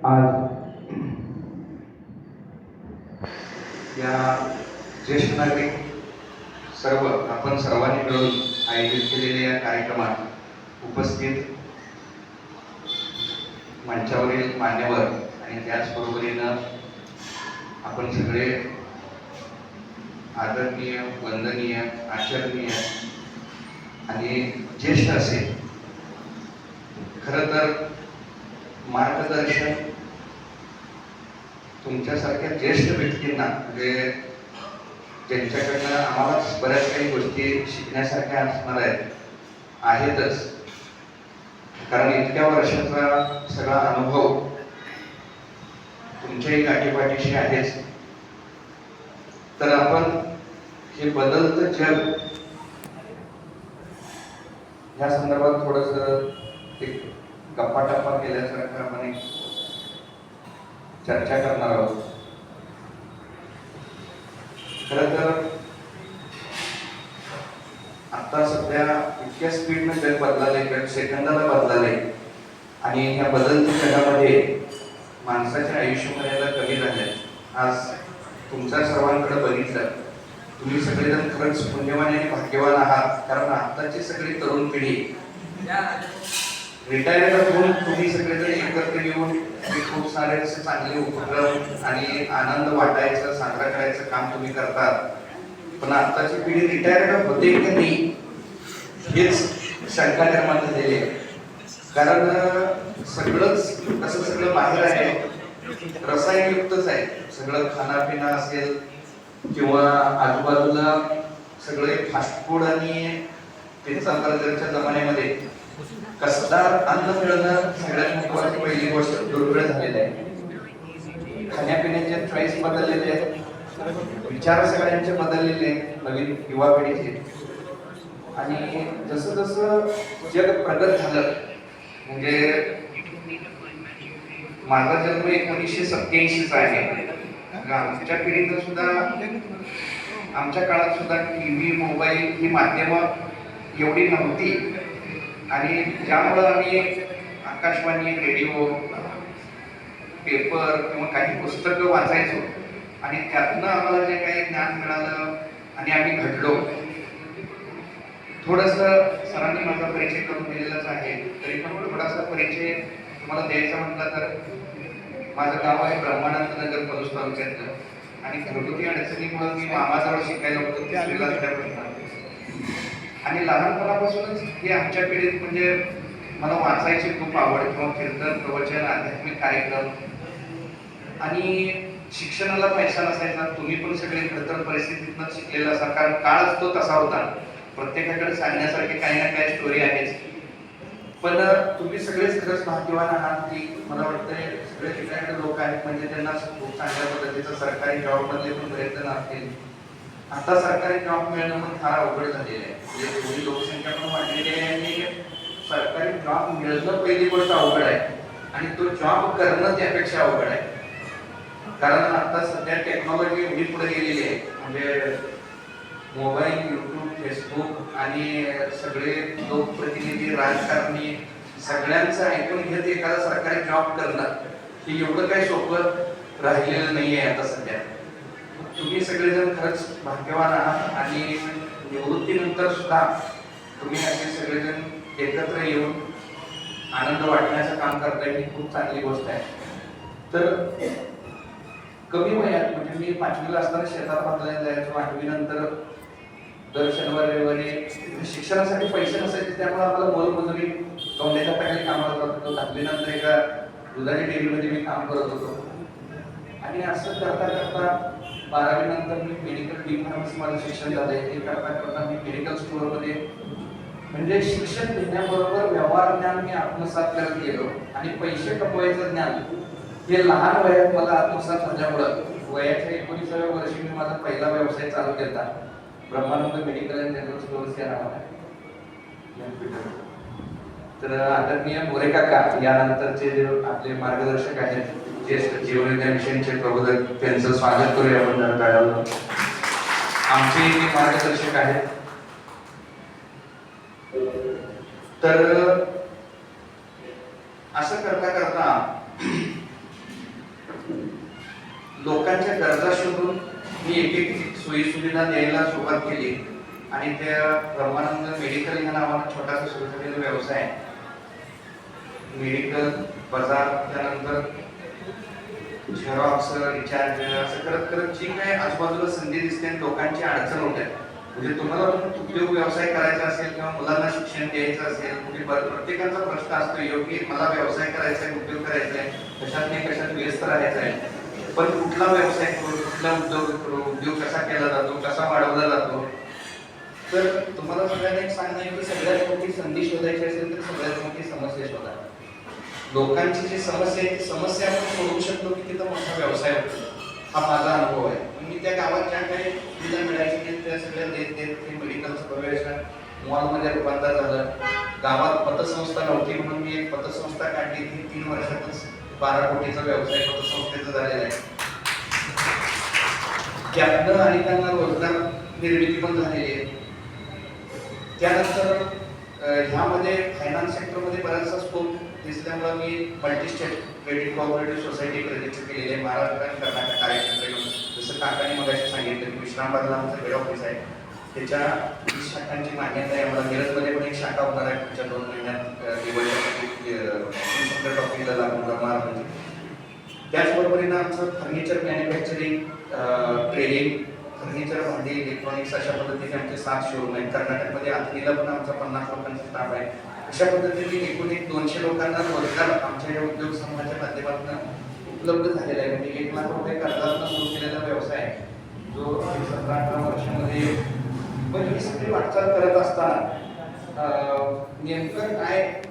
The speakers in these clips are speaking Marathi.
आज या ज्येष्ठ नागरिक आपण सर्वांनी मिळून आयोजित केलेल्या या कार्यक्रमात उपस्थित मंचावरील मान्यवर आणि त्याचबरोबरीनं आपण सगळे आदरणीय, वंदनीय, आचरणीय आणि ज्येष्ठ असे, खरं तर मार्गदर्शन तुमच्यासारख्या ज्येष्ठ व्यक्तींना, म्हणजे ज्यांच्याकडनं आम्हाला बऱ्याच काही गोष्टी शिकण्यासारख्या असणार आहेतच, कारण इतक्या वर्षाचा सगळा अनुभव तुमच्याही गाठीपाठीशी आहेच. तर आपण हे बदलतं जग या संदर्भात थोडस एक गप्पा केल्यासारखं आपण चर्चा करणार आहोत. खरं तर आता सध्या इतक्या स्पीडने जग बदलालंय, जग सेकंदाला बदलालंय आणि ह्या बदलत्या जगामध्ये माणसाच्या आयुष्य मर्यादा कमी झाल्या. आज तुमच्या सर्वांकडे बघितलं, तुम्ही सगळेजण खरंच पुण्यवान आणि भाग्यवान आहात, कारण आताची सगळी तरुण पिढी रिटायर्ड होऊन तुम्ही सगळेजण एकत्र येऊन खूप सारे असे चांगले उपक्रम आणि आनंद वाटायचं, साजरा करायचं काम तुम्ही करतात. पण आताची पिढी रिटायर्ड होते की नाही हेच शंका निर्माण झालेली आहे. कारण सगळंच असं सगळं बाहेर आहे, रसायनयुक्तच आहे. सगळं खानापिना असेल किंवा आजूबाजूला सगळे फास्ट फूड आणि पिझ्झा बर्गरच्या जमान्यामध्ये कसदार अन्न मिळणं सगळ्यात महत्वाची पहिली गोष्ट दुर्मिळ झालेली आहे. खाण्यापिण्याचे चॉईस बदललेले आहेत, विचार सगळ्यांचे बदललेले आहेत, नवीन युवा पिढीचे. आणि जसं जसं जग प्रगत झालं, म्हणजे माझा जन्म 1987 आहे. आमच्या पिढीनं सुद्धा, आमच्या काळात सुद्धा टीव्ही, मोबाईल ही माध्यमं एवढी नव्हती आणि ज्यामुळं आम्ही आकाशवाणी, रेडिओ, पेपर किंवा काही पुस्तकं वाचायचो आणि त्यातनं आम्हाला जे काही ज्ञान मिळालं आणि आम्ही घडलो. थोडंसं सरांनी माझा परिचय करून दिलेलाच आहे, तरी पण थोडासा परिचय तुम्हाला द्यायचा म्हटला तर, माझं गाव आहे ब्रह्मानंद नगर, पलूस तालुक्यातलं, आणि घरगुती अडचणीमुळे मी मामाजवळ शिकायला होतो तिसरीला असल्यापासून. आणि लहानपणापासूनच हे आमच्या पिढीत म्हणजे मला वाचायची खूप आवड, किंवा कीर्तन, प्रवचन, आध्यात्मिक कार्यक्रम. आणि शिक्षणाला पैसा नसायचा. तुम्ही पण सगळे खडतर परिस्थितीतनं शिकलेला असा, कारण काळच तो तसा होता. प्रत्येकाकडे सांगण्यासारखे काही ना काही स्टोरी आहेच. पण तुम्ही सगळेच खरंच भाग्यवान आहात की मला वाटतंय सगळे ठिकाणी लोक आहेत, म्हणजे त्यांना खूप चांगल्या पद्धतीचं सरकारी जॉब मध्ये पण प्रयत्न असतील. आता सरकारी जॉब मिळणं पण फार अवघड झालेलं आहे, म्हणजे एवढी लोकसंख्या पण वाढलेली आहे आणि सरकारी जॉब मिळणं पहिली गोष्ट अवघड आहे आणि तो जॉब करणं त्यापेक्षा अवघड आहे. कारण आता सध्या टेक्नॉलॉजी एवढी पुढे गेलेली आहे, म्हणजे मोबाईल, युट्यूब, फेसबुक आणि सगळे लोकप्रतिनिधी, राजकारणी सगळ्यांचं ऐकून घेत एखादा सरकारी जॉब करणं हे एवढं काही सोपं राहिलेलं नाहीये आता सध्या. तुम्ही सगळेजण खरंच भाग्यवान आहात आणि निवृत्तीनंतर सुद्धा तुम्ही असे सगळेजण एकत्र येऊन आनंद वाटण्याचं काम करताय, ही खूप चांगली गोष्ट आहे. तर कमी वयात, म्हणजे मी 5वीला असताना शेतात बदलायला जायचो. 8वी नंतर दर शनिवार रविवारी शिक्षणासाठी पैसे नसायचे, त्यामुळे आम्हाला मोलमजुरी गवंड्याच्या टाकाली कामाला जात होतो. 10वी नंतर एका दुधाच्या डेअरीमध्ये मी काम करत होतो. आणि असं करता करता 12वी नंतर मी मेडिकल डी फार्मसी माझं शिक्षण झालंय. हे करता करता मी मेडिकल स्टोअरमध्ये, म्हणजे शिक्षण घेण्याबरोबर व्यवहार ज्ञान मी आत्मसात करत गेलो आणि पैसे कमवायचं ज्ञान हे लहान वयात मला आत्मसात झाल्यामुळं वयाच्या 19व्या वर्षी मी माझा पहिला व्यवसाय चालू केला, ब्रह्मानंद मेडिकल अँड जनरल स्टोअर्स या नावाने. तर आदरणीय मोरे काका यानंतरचे जे आपले मार्गदर्शक आहेत, ज्येष्ठ जीवनविज्ञान विषयांचे प्रबोधक, त्यांचं स्वागत करूया आपण टाळ्यांनी. आमचे मार्गदर्शक आहेत. तर असं करता करता लोकांच्या गरजा शोधून मी एक एक सोयी सुविधा द्यायला सुरुवात केली आणि त्या ब्रह्मानंद मेडिकल या नावानं छोटासा सुरू झालेला व्यवसाय, मेडिकल बाजार, त्यानंतर झेरॉक्स, रिचार्ज, असं करत करत जी काय आजूबाजूला संधी दिसते आणि लोकांची अडचण होते, म्हणजे तुम्हाला उद्योग व्यवसाय करायचा असेल किंवा मुलांना शिक्षण द्यायचं असेल, प्रत्येकाचा प्रश्न असतो योग्य मला व्यवसाय करायचा आहे, उद्योग करायचा आहे, कशात नाही कशात व्यस्त राहायचं आहे, पण कुठला व्यवसाय करू, कुठला उद्योग करू, उद्योग कसा केला जातो, कसा वाढवला जातो. तर तुम्हाला सगळ्यांना एक सांगणं आहे की सगळ्यात मोठी संधी शोधायची असेल तर सगळ्यात मोठी समस्या शोधा. लोकांची जी समस्या आहे ती समस्या आपण सोडवू शकतो की तिथं मोठा व्यवसाय होतो. हा माझा अनुभव आहे. मी त्या गावात ज्या काही सुविधा मिळायची त्या सगळ्या देत ते मेडिकलचं प्रवेश मॉलमध्ये रूपांतर झालं. गावात पतसंस्था नव्हती म्हणून मी एक पतसंस्था काढली, ती 3 वर्षातच 12 कोटीचा व्यवसाय पतसंस्थेचा झालेला आहे. त्यातनं अनेकांना रोजगार निर्मिती पण झालेली आहे. त्यानंतर ह्यामध्ये फायनान्स सेक्टरमध्ये बराचसा स्कोप दिसल्यामुळे मी multistate credit cooperative society register केलेली आहे महाराष्ट्र आणि कर्नाटक कार्यक्षेत्र. जसं काकांनी मगाशी सांगितलं की विश्रामबादला आमचं हेड ऑफिस आहे, त्याच्या 20 शाखांची मान्यता आहे. आम्हाला मिरजमध्ये पण एक शाखा होणार आहे पुढच्या 2 महिन्यात दिवाळीच्या टॉपिकला लागून म्हणजे. त्याचबरोबरीनं आमचं फर्निचर मॅन्युफॅक्चरिंग, ट्रेडिंग, फर्निचर, भांडी, इलेक्ट्रॉनिक्स अशा पद्धतीने आमचे 7 शोरूम आहेत. कर्नाटकमध्ये आथनीला पण आमचा 50 लोकांचा स्टाफ आहे. अशा पद्धतीने एकूण 200 लोकांना रोजगार आमच्या या उद्योग समूहाच्या माध्यमातून उपलब्ध झालेला आहे. म्हणजे 1 लाख रुपये कर्जातून सुरू केलेला व्यवसाय जो 17-18 वर्षामध्ये. पण ही सगळी वाटचाल करत असताना नेमकं काय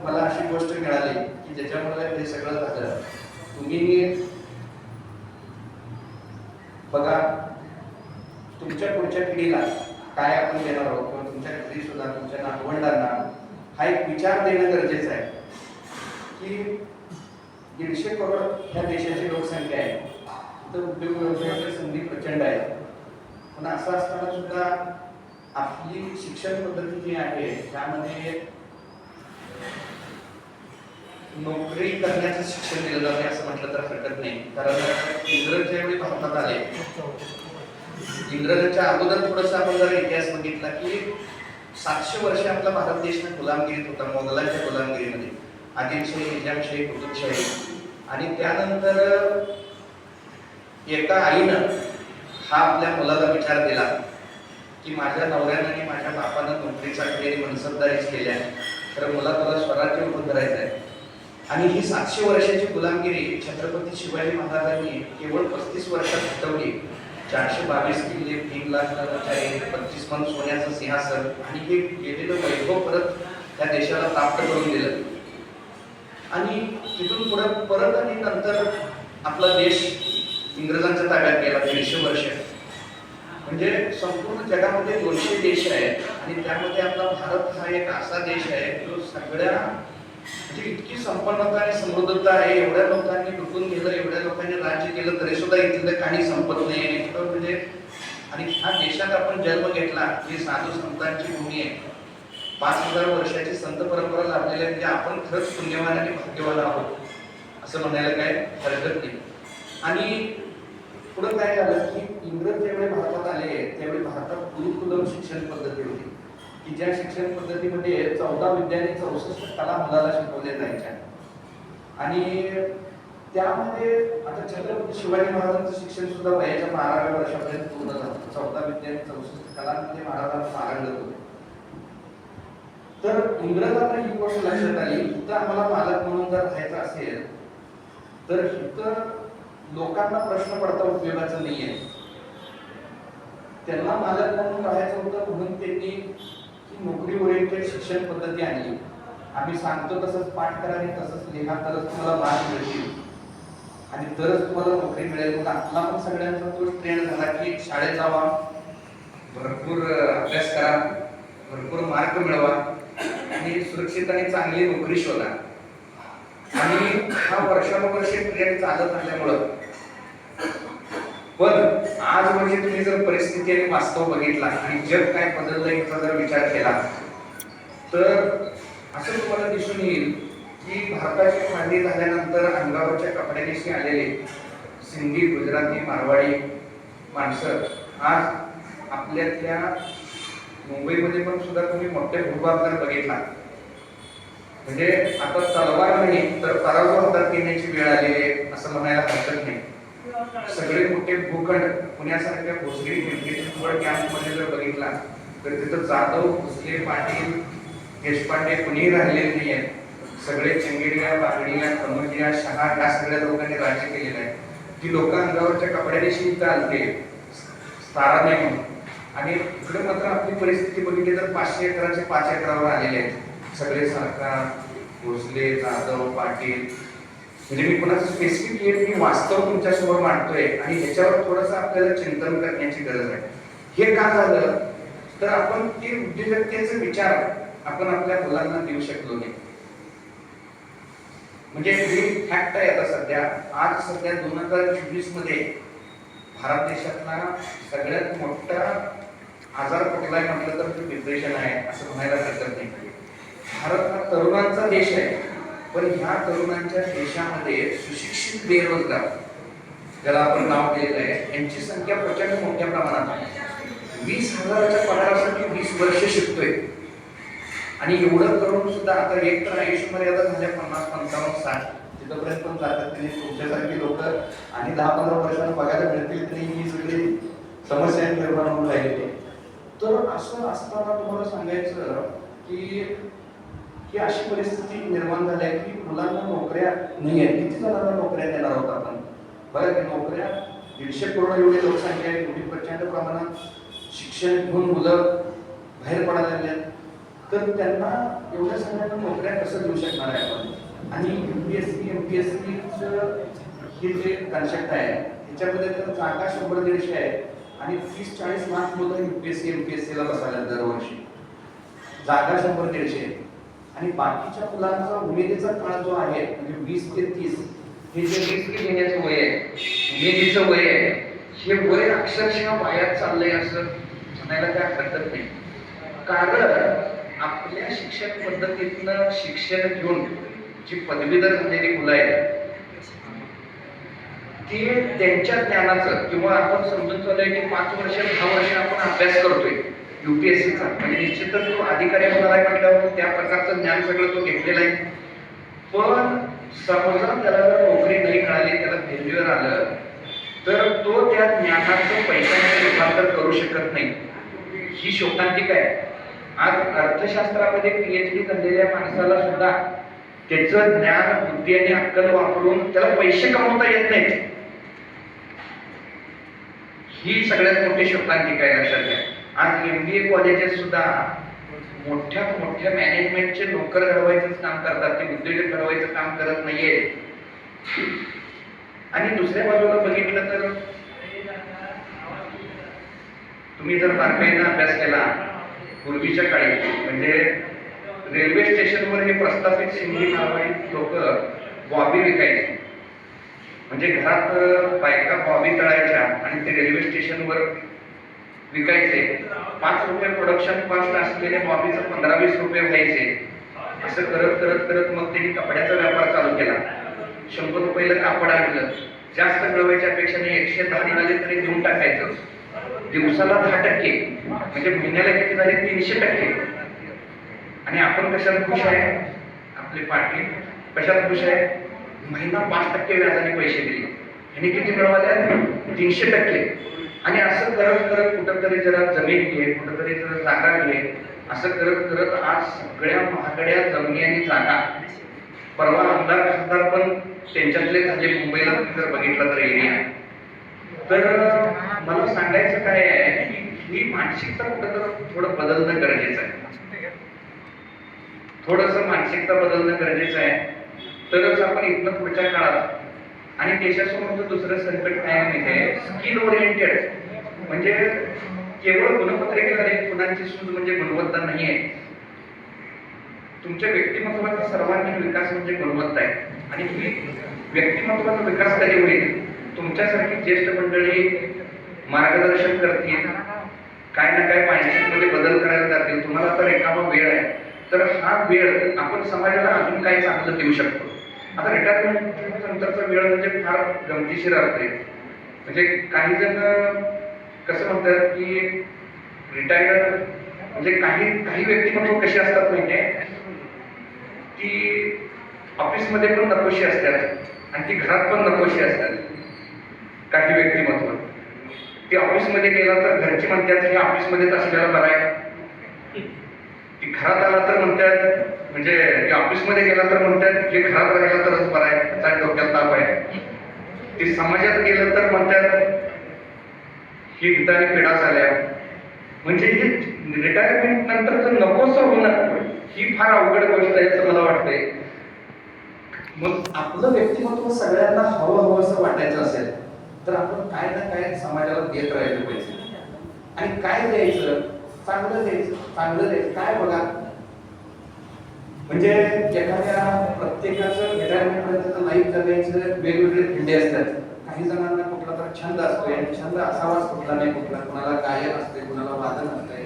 मला अशी गोष्ट मिळाली की ज्याच्यामुळे हे सगळं झालं. तुम्ही बघा तुमच्या पुढच्या पिढीला काय आपण देणार आहोत किंवा तुमच्या घरी सुद्धा तुमच्या नातवंडांना हा एक विचार देणं गरजेचं आहे की 150 करोड ह्या देशाची लोकसंख्या आहे, तर उद्योग व्यवसायाची संधी प्रचंड आहे. पण असं असताना सुद्धा आपली शिक्षण पद्धती जी आहे त्यामध्ये नोकरी करण्याचं शिक्षण दिलं जाते असं म्हटलं तर हरकत नाही. कारण इंग्रज ज्यावेळी भारतात आले, इंग्रजांच्या अगोदर थोडंसं आपण जर इतिहास बघितला की 700 वर्ष आपला भारत देश गुलामगिरीत होता, मोगलांच्या गुलामगिरीमध्ये. आदिलशाही, निजामशाही, कुतुबशाही. आणि त्यानंतर एका आईनं हा आपल्या मुलाला विचार दिला की माझ्या नवऱ्यानं आणि माझ्या बापानं नोकरीसाठी मनसबदारीच केल्या, तर मला तुला स्वराज्य उभं करायचं आहे. आणि ही 700 वर्षाची गुलामगिरी छत्रपती शिवाजी महाराजांनी केवळ 35 वर्षात हटवली. 422 किल्ले, 3 लाख कर्मचारी, 25 मन सोन्याचं सिंहासन आणि हे गेलेलं वैभव परत त्या देशाला प्राप्त करून दिलं. आणि तिथून पुढे परत आणि नंतर आपला देश इंग्रजांच्या ताब्यात गेला 150 वर्ष. म्हणजे संपूर्ण जगामध्ये 200 देश आहेत आणि त्यामध्ये आपला भारत हा एक असा देश आहे जो सगळ्या म्हणजे इतकी संपन्नता आणि समृद्धता आहे. एवढ्या लोकांनी लुटून गेलं, एवढ्या लोकांनी राज्य केलं तरी सुद्धा इथलं काही संपत नाही. इतकं म्हणजे आणि ह्या देशात आपण जन्म घेतला ही साधू संतांची भूमी आहे. 5000 वर्षाची संत परंपरा लाभलेली आहे. म्हणजे आपण खरंच पुण्यवान आणि भाग्यवान आहोत असं म्हणायला काय हरकत नाही. आणि पुढे काय झालं की इंग्रज ज्यावेळी भारतात आले त्यावेळी भारतात गुरुकुलम शिक्षण पद्धती होती की ज्या शिक्षण पद्धतीमध्ये 14 विद्या आणि 64 कला मुलाला शिकवल्या जायच्या. आणि त्यामध्ये आता छत्रपती शिवाजी महाराजांचं शिक्षण सुद्धा वयाच्या 12व्या वर्षापर्यंत पूर्ण झालं. 14 विद्या आणि 64 कलांमध्ये महाराजांना पारंगत होते. तर इंग्रजांना ही गोष्ट लक्षात आली इथं आम्हाला मालक म्हणून जर राहायचं असेल तर इथं लोकांना प्रश्न पडता उपयोगाचं नाहीये. त्यांना मालक म्हणून राहायचं होतं म्हणून त्यांनी ही नोकरी ओरिएंटेड शिक्षण पद्धती आणली. आम्ही सांगतो तसंच पाठ करा आणि तसंच लिहा तरच तुम्हाला मार्क मिळतील आणि तरच तुम्हाला नोकरी मिळेल. मग आपला पण सगळ्यांचा तो ट्रेंड झाला की शाळेत जावा, भरपूर अभ्यास करा, भरपूर मार्क मिळवा आणि सुरक्षित आणि चांगली नोकरी शोधा. आणि हा वर्षानुवर्षे ट्रेंड चालत आल्यामुळं पण आज म्हणजे तुम्ही जर परिस्थिती आणि वास्तव बघितला आणि जग काय बदललं याचा जर विचार केला तर असं तुम्हाला दिसून येईल की भारताची फाळणी झाल्यानंतर अंगावरच्या कपड्यानिशी आलेले सिंधी, गुजराती, मारवाडी माणसं आज आपल्यातल्या मुंबईमध्ये पण सुद्धा तुम्ही मोठे भूभाग जर बघितला, म्हणजे आता तलवार नाही तर पराभव हातात घेण्याची वेळ आलेली आहे असं म्हणायला हरकत नाही. सगळे मोठे भूखंड पुण्यासारख्या भोसरी कॅम्पमध्ये जर बघितला तर तिथं जाधव, भोसले, पाटील, देशपांडे कुणीही राहिलेले नाही आहेत. सगळे चंगेडिया, बागडिया, कमोडिया, शहा या सगळ्या लोकांनी राज्य केलेलं आहे. ती लोक अंगावरच्या कपड्याने शिवता आलते तारा नाही म्हणून. आणि इकडे मात्र आपली परिस्थिती बघितली तर 500 एकराचे 5 एकरावर आलेले आहेत सगळे सरकार, भोसले, जाधव, पाटील. म्हणजे मी कुणाचं स्पेसिफिक येत मी वास्तव तुमच्यासमोर मांडतोय आणि ह्याच्यावर थोडंसं आपल्याला चिंतन करण्याची गरज आहे. हे का झालं तर आपण ते बुद्धिमत्तेचे विचार आपण आपल्या मुलांना देऊ शकलो नाही. म्हणजे ही फॅक्ट आहे. आता सध्या 2024 मध्ये भारत देशातला सगळ्यात मोठा आजार कुठला आहे म्हटलं तर तो डिप्रेशन आहे असं म्हणायला हरकत नाही. भारत हा तरुणांचा देश आहे, पण ह्या तरुणांच्या देशामध्ये सुशिक्षित बेरोजगार ज्याला आपण नाव दिलेलं आहे यांची संख्या प्रचंड मोठ्या प्रमाणात आहे. 20,000च्या पगारासाठी 20 वर्ष शिकतोय आणि एवढं करून सुद्धा आता एक तर आयुष्य मर्यादा झाल्या 50, 55, 60 तिथपर्यंत पण जातात तरी तुमच्यासारखी लोक आणि 10-15 वर्षांना बघायला मिळतील तरी ही सगळी समस्या निर्माण होऊन राहिली. तर असं असताना तुम्हाला सांगायचं की अशी परिस्थिती निर्माण झाली आहे की मुलांना नोकऱ्या नाही आहेत. किती जणांना नोकऱ्या देणार आहोत आपण? बरं की नोकऱ्या 150 करोड एवढी लोकसंख्या आहे, एवढी प्रचंड प्रमाणात शिक्षण घेऊन मुलं बाहेर पडायला लागले आहेत. तर त्यांना एवढ्या सगळ्यांना नोकऱ्या कसं देऊ शकणार आहे आपण? आणि UPSC MPSCचं हे जे कन्सेप्ट आहे त्याच्यामध्ये तर जागा 100-150 आहे आणि 30-40 लाख मुलं UPSC MPSCला बसायला दरवर्षी. जागा 100-150 आणि बाकीच्या मुलांचा उमेदीचा काळ जो आहे म्हणजे 20 ते 30 हे जे रिस्क घेण्याचं वय आहे, उमेदीचं वय आहे, हे वय अक्षरशः वायात चाललंय असं म्हणायला काय हरकत नाही. कारण आपल्या शिक्षण पद्धतीतनं शिक्षण घेऊन जी पदवीधर झालेली मुलं आहेत ती त्यांच्या ज्ञानाचं किंवा आपण समजून चालूय की 5 वर्ष 10 वर्ष आपण अभ्यास करतोय UPSCचा, म्हणजे निश्चितच तो अधिकारी होणार आहे म्हटल्यावर त्या प्रकारचं ज्ञान सगळं तो घेतलेला आहे. पण समजा त्याला जर नोकरी नाही मिळाली, त्याला फेल्युअर आलं तर तो त्या ज्ञानाचं पैशामध्ये रूपांतर करू शकत नाही. ही शोकांतिका आहे. आज अर्थशास्त्रामध्ये PhD झालेल्या माणसाला सुद्धा त्याचं ज्ञान, बुद्धी आणि अक्कल वापरून त्याला पैसे कमवता येत नाहीत. ही सगळ्यात मोठी शोकांतिका आहे, लक्षात घ्या. आज MBA कॉलेजेस सुद्धा मोठ्या मोठ्या मॅनेजमेंटचे नोकर घडवायचं काम करतात, ते उद्योजक घडवायचं काम करत नाहीये. आणि दुसऱ्या बाजूला बघितलं तर तुम्ही जर बारकाईनं अभ्यास केला पूर्वीच्या काळी, म्हणजे रेल्वे स्टेशनवर हे प्रस्थापित सिंधी मारवाडी लोक बॉबी विकायचे. म्हणजे घरात बायका बॉबी तळायच्या आणि ते रेल्वे स्टेशनवर विकायचे. 5 रुपये प्रोडक्शन कॉस्ट असलेले बॉबीचं 15-20 रुपये व्हायचे. असं करत करत करत मग त्यांनी कपड्याचा व्यापार चालू केला. 100 रुपयाला कापड आणलं, जास्त मिळवायच्या पेक्षा 110 निघाले तरी देऊन टाकायचं. दिवसाला 10%, म्हणजे महिन्याला किती झाले? 300%. आणि आपण कशात खुश आहे? आपले पाटील कशात खुश आहे? महिना 5% व्याजाने पैसे दिले, ह्याने किती मिळवाले? 300%. आणि असं करत करत कुठंतरी जरा जमीन घे, कुठंतरी जरा जागा घे, असं करत करत आज सगळ्या महागड्या जमिनी आणि जागा. परवा आमदार खासदार पण त्यांच्यातले झाले मुंबईला जर बघितलं तर एरिया. तर मला सांगायचं काय आहे की ही मानसिकता कुठंतरी थोडं बदलणं गरजेचं आहे. थोडंसं मानसिकता बदलणं गरजेचं आहे. तरच आपण इथनं पुढच्या काळात. आणि देशासमोरचं दुसरं संकट काय माहिती, स्किल ओरिएंटेड, म्हणजे केवळ गुणपत्रिकेद्वारे गुणांची सूज म्हणजे गुणवत्ता नाही आहे. तुमच्या व्यक्तिमत्वाचा सर्वांगीण विकास म्हणजे गुणवत्ता आहे. आणि ही व्यक्तिमत्वाचा विकास कधी होईल? तुमच्यासारखी ज्येष्ठ मंडळी मार्गदर्शन करतील, काय ना काय मानसिकमध्ये बदल करायला जातील. तुम्हाला तर एखादा वेळ आहे, तर हा वेळ आपण समाजाला अजून काय चांगलं देऊ शकतो. आता रिटायरमेंट नंतरचा वेळ म्हणजे फार गमतीशीर असते. म्हणजे काही जण कसं म्हणतात की रिटायर म्हणजे काही व्यक्तिमत्व कशी असतात माहितीये की ऑफिसमध्ये पण नकोशी असतात आणि ती घरात पण नकोशी असतात. काही व्यक्तिमत्व ती ऑफिसमध्ये गेला तर घरची म्हणतात की ऑफिसमध्येच असलेला बरा आहे, ती घरात आला तर म्हणतात म्हणजे ऑफिसमध्ये गेला तर म्हणतात की घरात राहिला तरच बरा आहे, त्याचा डोक्यात ताप आहे. ती समाजात गेलं तर म्हणतात ही हिताने पिढा झाल्या. म्हणजे हे रिटायरमेंट नंतर जर नकोसं होणं ही फार अवघड गोष्ट आहे असं मला वाटतंय. मग आपलं व्यक्तिमत्व सगळ्यांना हवं असं वाटायचं असेल तर आपण काय ना काय समाजाला देत राहिलं पाहिजे. आणि काय द्यायचं, चांगलं द्यायचं काय बघा, म्हणजे एखाद्या प्रत्येकाचं रिटायरमेंट लाईफ जगायचं वेगवेगळे खंडे असतात. काही जणांना कुठला तर छंद असतोय, छंद असावाच कुठला नाही कुठला, कुणाला गायन असते, कुणाला वादन असते,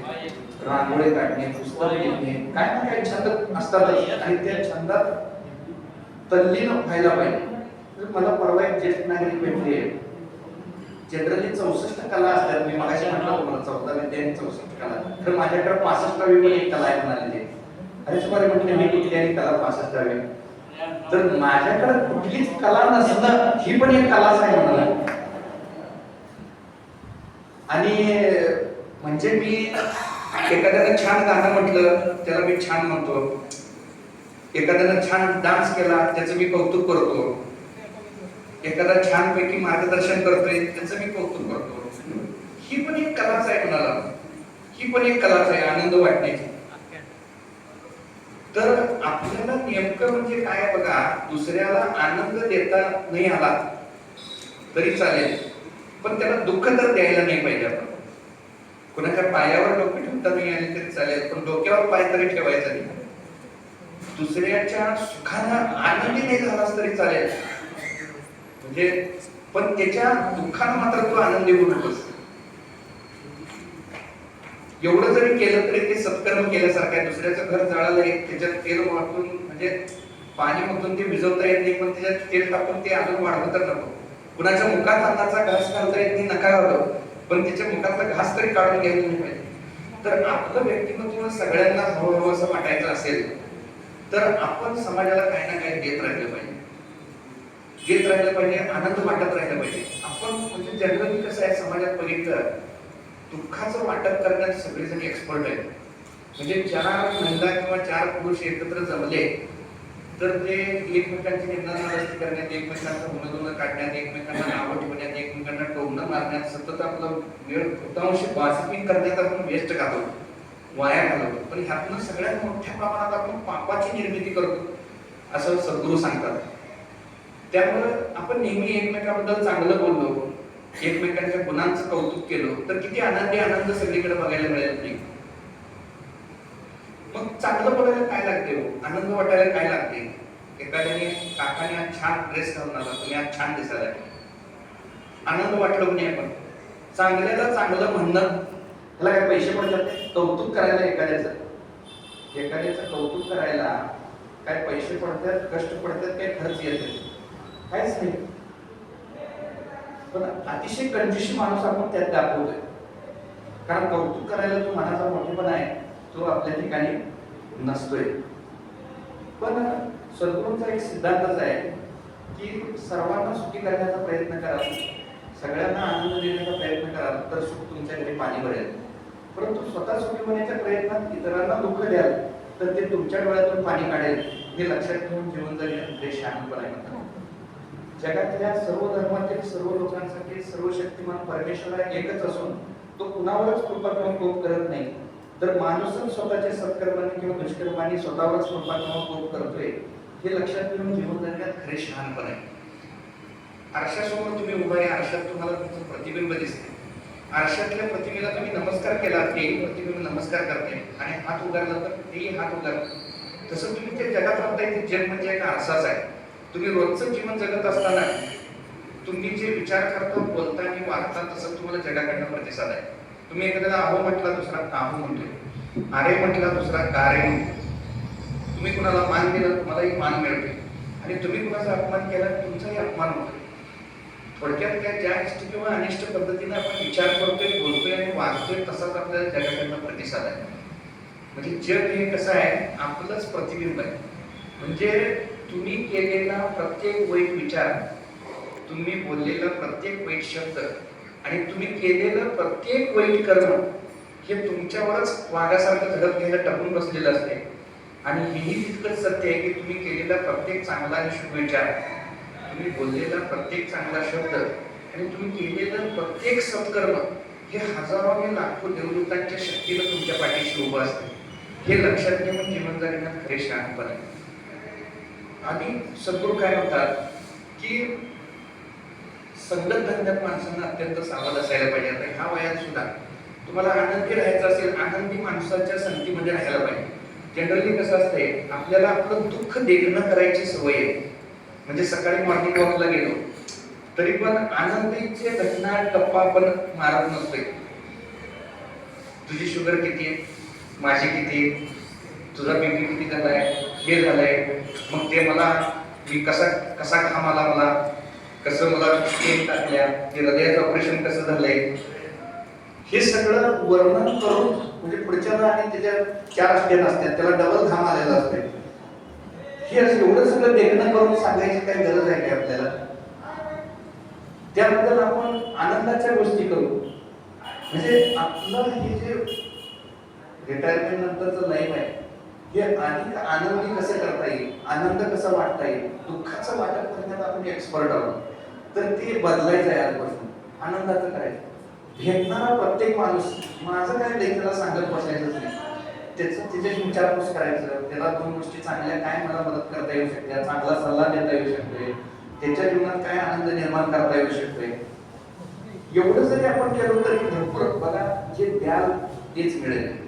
रांगोळी काढणे, पुस्तक लिहिणे, काय ना काय छंद असतातच आणि त्या छंदात तल्लीन व्हायला पाहिजे. मला परवा एक ज्येष्ठ नागरिक भेटले. जनरली 64 कला असतात, मी मगाशी म्हटलं तुम्हाला 14 विद्या 64 कला, तर माझ्याकडे 65वी पण एक कला आहे म्हणाले ते. अरे तुम्हाला म्हटले मी कुठली आणि कला 65वी, तर माझ्याकडे कुठलीच कला नसणं ही पण एक कलाच आहे म्हणाला. आणि म्हणजे मी एखाद्याला छान गाणं म्हटलं त्याला मी छान म्हणतो, एखाद्याला छान डान्स केला त्याचं मी कौतुक करतो, एखादा छान पैकी मार्गदर्शन करतोय त्याचं मी कौतुक करतो. ही पण एक कलाच आहे म्हणाला, ही पण एक कलाच आहे आनंद वाटण्याची. तर आपल्याला नेमकं म्हणजे काय बघा, दुसऱ्याला आनंद देता नाही आला तरी चालेल पण त्याला दुःख तर द्यायला नाही पाहिजे. आपण कोणाच्या पायावर डोके ठेवता नाही आले तरी चालेल पण डोक्यावर पाय तरी ठेवायचा नाही. दुसऱ्याच्या सुखानं आनंदी नाही झालास तरी चालेल म्हणजे, पण त्याच्या दुःखानं मात्र तू आनंदी होऊ नकोस. एवढं जरी केलं तरी ते सत्कर्म केल्यासारखं आहे. दुसऱ्याचं घर जळालं त्याच्यात तेल वाटून म्हणजे पाणी मधून ते विझवता येत नाही पण त्याच्यात तेल टाकून ते अजून वाढवं तर नको. कुणाच्या मुखात अन्नाचा घास घालता येत नाही नका घालू पण त्याच्या मुखातला घास तरी काढून घ्यायला नाही पाहिजे. तर आपलं व्यक्तिमत्व सगळ्यांना हवं असं वाटायचं असेल तर आपण समाजाला काही ना काही देत राहिलं पाहिजे, आनंद वाटत राहिला पाहिजे. आपण म्हणजे जनरली कसं आहे समाजात बघितलं, दुःखाचं वाटप करण्यात सगळेजण एक्सपर्ट आहेत. म्हणजे 4 महिला किंवा 4 पुरुष एकत्र जमले तर ते एकमेकांची निंदानास्ती करण्यात, एकमेकांचं गुणगुण काढण्यात, एकमेकांना नावं ठेवण्यात, एकमेकांना टोमणं मारण्यात, सतत आपला वेळ बहुतांश गॉसिपिंग करण्यात आपण वेस्ट घालवतो, वाया घालवतो. पण ह्यातून सगळ्यात मोठ्या प्रमाणात आपण पापाची निर्मिती करतो असं सद्गुरू सांगतात. त्यामुळं आपण नेहमी एकमेकांबद्दल चांगलं बोललो, एकमेकांच्या गुणांचं कौतुक केलं तर किती आनंद सगळीकडे बघायला मिळेल नाही. मग चांगलं बोलायला काय लागते हो, आनंद वाटायला काय लागते. एखाद्याने काकाने आज छान ड्रेस घालून आला, तुम्ही आज छान दिसायला, आनंद वाटलो नाही. आपण चांगल्याला चांगलं म्हणणं त्याला काय पैसे पडतात, कौतुक करायला एखाद्याचं कौतुक करायला काय पैसे पडतात, कष्ट पडतात, काय खर्च येते, काहीच नाही. पण अतिशय कंजूसी माणूस आपण त्यात दाखवतोय. कारण कौतुक करायला जो मनाचा मोठेपणा आहे तो आपल्या ठिकाणी नसतोय. पण सद्गुरूंचा एक सिद्धांतच आहे की सर्वांना सुखी करण्याचा प्रयत्न करा, सगळ्यांना आनंद देण्याचा प्रयत्न करा तर सुख तुमच्या घरी पाणी भरेल. परंतु स्वतः सुखी होण्याच्या प्रयत्नात इतरांना दुःख द्याल तर ते तुमच्या डोळ्यातून पाणी काढेल. हे लक्षात घेऊन जीवन जगणे शहाणपणा आहे. जगातल्या सर्व धर्मातील सर्व लोकांसाठी सर्वशक्तिमान परमेश्वर एकच असून तो कुणावरच कृपा किंवा कोप करत नाही. तर माणूसच स्वतःच्या सत्कर्माने किंवा दुष्कर्माने स्वतःवरच कृपा किंवा कोप करतोय. हे लक्षात घेऊन जीवन जगण्यात खरे शहाणपण आहे. आरशासमोर तुम्ही उभा आहे, आरशात तुम्हाला तुमचं प्रतिबिंब दिसते. आरशातल्या प्रतिमेला तुम्ही नमस्कार केला, तेही प्रतिबिंब नमस्कार करते आणि हात उगारला तर तेही हात उगारते. तसं तुम्ही त्या जगात राहताय, ते जग म्हणजे एक आरसाच आहे. तुम्ही रोजचं जीवन जगत असताना तुम्ही जे विचार करता, बोलता आणि वागता तसं तुम्हाला जगाकडनं प्रतिसाद आहे. तुम्ही एखाद्याला आहो म्हटला दुसरा काहू म्हणतोय, अरे म्हटला दुसरा का रे म्हणतो. तुम्ही कुणाला मान दिला तुम्हालाही मान मिळते. आणि तुम्ही कुणाचा अपमान केला तुमचाही अपमान होतो. थोडक्यात काय, ज्या इष्ट किंवा अनिष्ट पद्धतीने आपण विचार करतोय, बोलतोय आणि वागतोय तसाच आपल्याला जगाकडनं प्रतिसाद आहे. म्हणजे जग हे कसं आहे, आपलंच प्रतिबिंब आहे. म्हणजे तुम्ही केलेला प्रत्येक वाईट विचार, तुम्ही बोललेला प्रत्येक वाईट शब्द आणि तुम्ही केलेलं प्रत्येक वाईट कर्म हे तुमच्यावरच वाघासारखं झडप घ्यायला टपून बसलेलं असते. आणि हेही तितकंच सत्य आहे की तुम्ही केलेला प्रत्येक चांगला आणि शुभ विचार, तुम्ही बोललेला प्रत्येक चांगला शब्द आणि तुम्ही केलेलं प्रत्येक सत्कर्म हे हजारो आणि लाखो देवदूतांच्या शक्तीनं तुमच्या पाठीशी उभं असते. हे लक्षात घेऊन जीवन जगण्यात खरे शहाणपण आहे. आणि सद्गुरू काय म्हणतात की संगत धंद्यात माणसांना अत्यंत सावध असायला पाहिजे. आता ह्या वयात सुद्धा तुम्हाला आनंदी राहायचं असेल, आनंदी माणसाच्या संगतीमध्ये राहायला पाहिजे. जनरली कसं असतंय, आपल्याला आपलं दुःख देखणं करायची सवय आहे. म्हणजे सकाळी मॉर्निंग वॉकला गेलो तरी पण आनंदीचे घटना गप्पा आपण मारत नसतोय. तुझी शुगर किती आहे, माझी किती, तुझा बीपी किती झालाय, हे झालंय, मग ते मला मी कसा कसा घाम आला, मला कसं, मला स्टेन टाकल्या, ते हृदयाचं ऑपरेशन कसं झालंय, हे सगळं वर्णन करून म्हणजे पुढच्याला आणि त्याच्या 4 स्टेन असतात त्याला डबल घाम आलेला असते. हे असं एवढं सगळं देखणं करून सांगायची काही गरज आहे का आपल्याला? त्याबद्दल आपण आनंदाच्या गोष्टी करू. म्हणजे आपलं हे जे रिटायरमेंट नंतरचं लाईफ आहे हे अधिक आनंदी कसं करता येईल, आनंद कसा वाटता येईल, दुःखाचं वाटप करण्यात आपण एक्सपर्ट आहोत. तर ते बदलायचं आहे आजपासून, आनंदाचं करायचं. भेटणारा प्रत्येक माणूस, माझं काय लेखनाला सांगत बसायचंच नाही, त्याच्याशी विचारपूस करायचं, त्याला 2 गोष्टी चांगल्या काय मला मदत करता येऊ शकते, चांगला सल्ला देता येऊ शकते, त्याच्या जीवनात काय आनंद निर्माण करता येऊ शकते. एवढं जरी आपण केलं तरी भरपूर, बघा जे द्याल तेच मिळेल,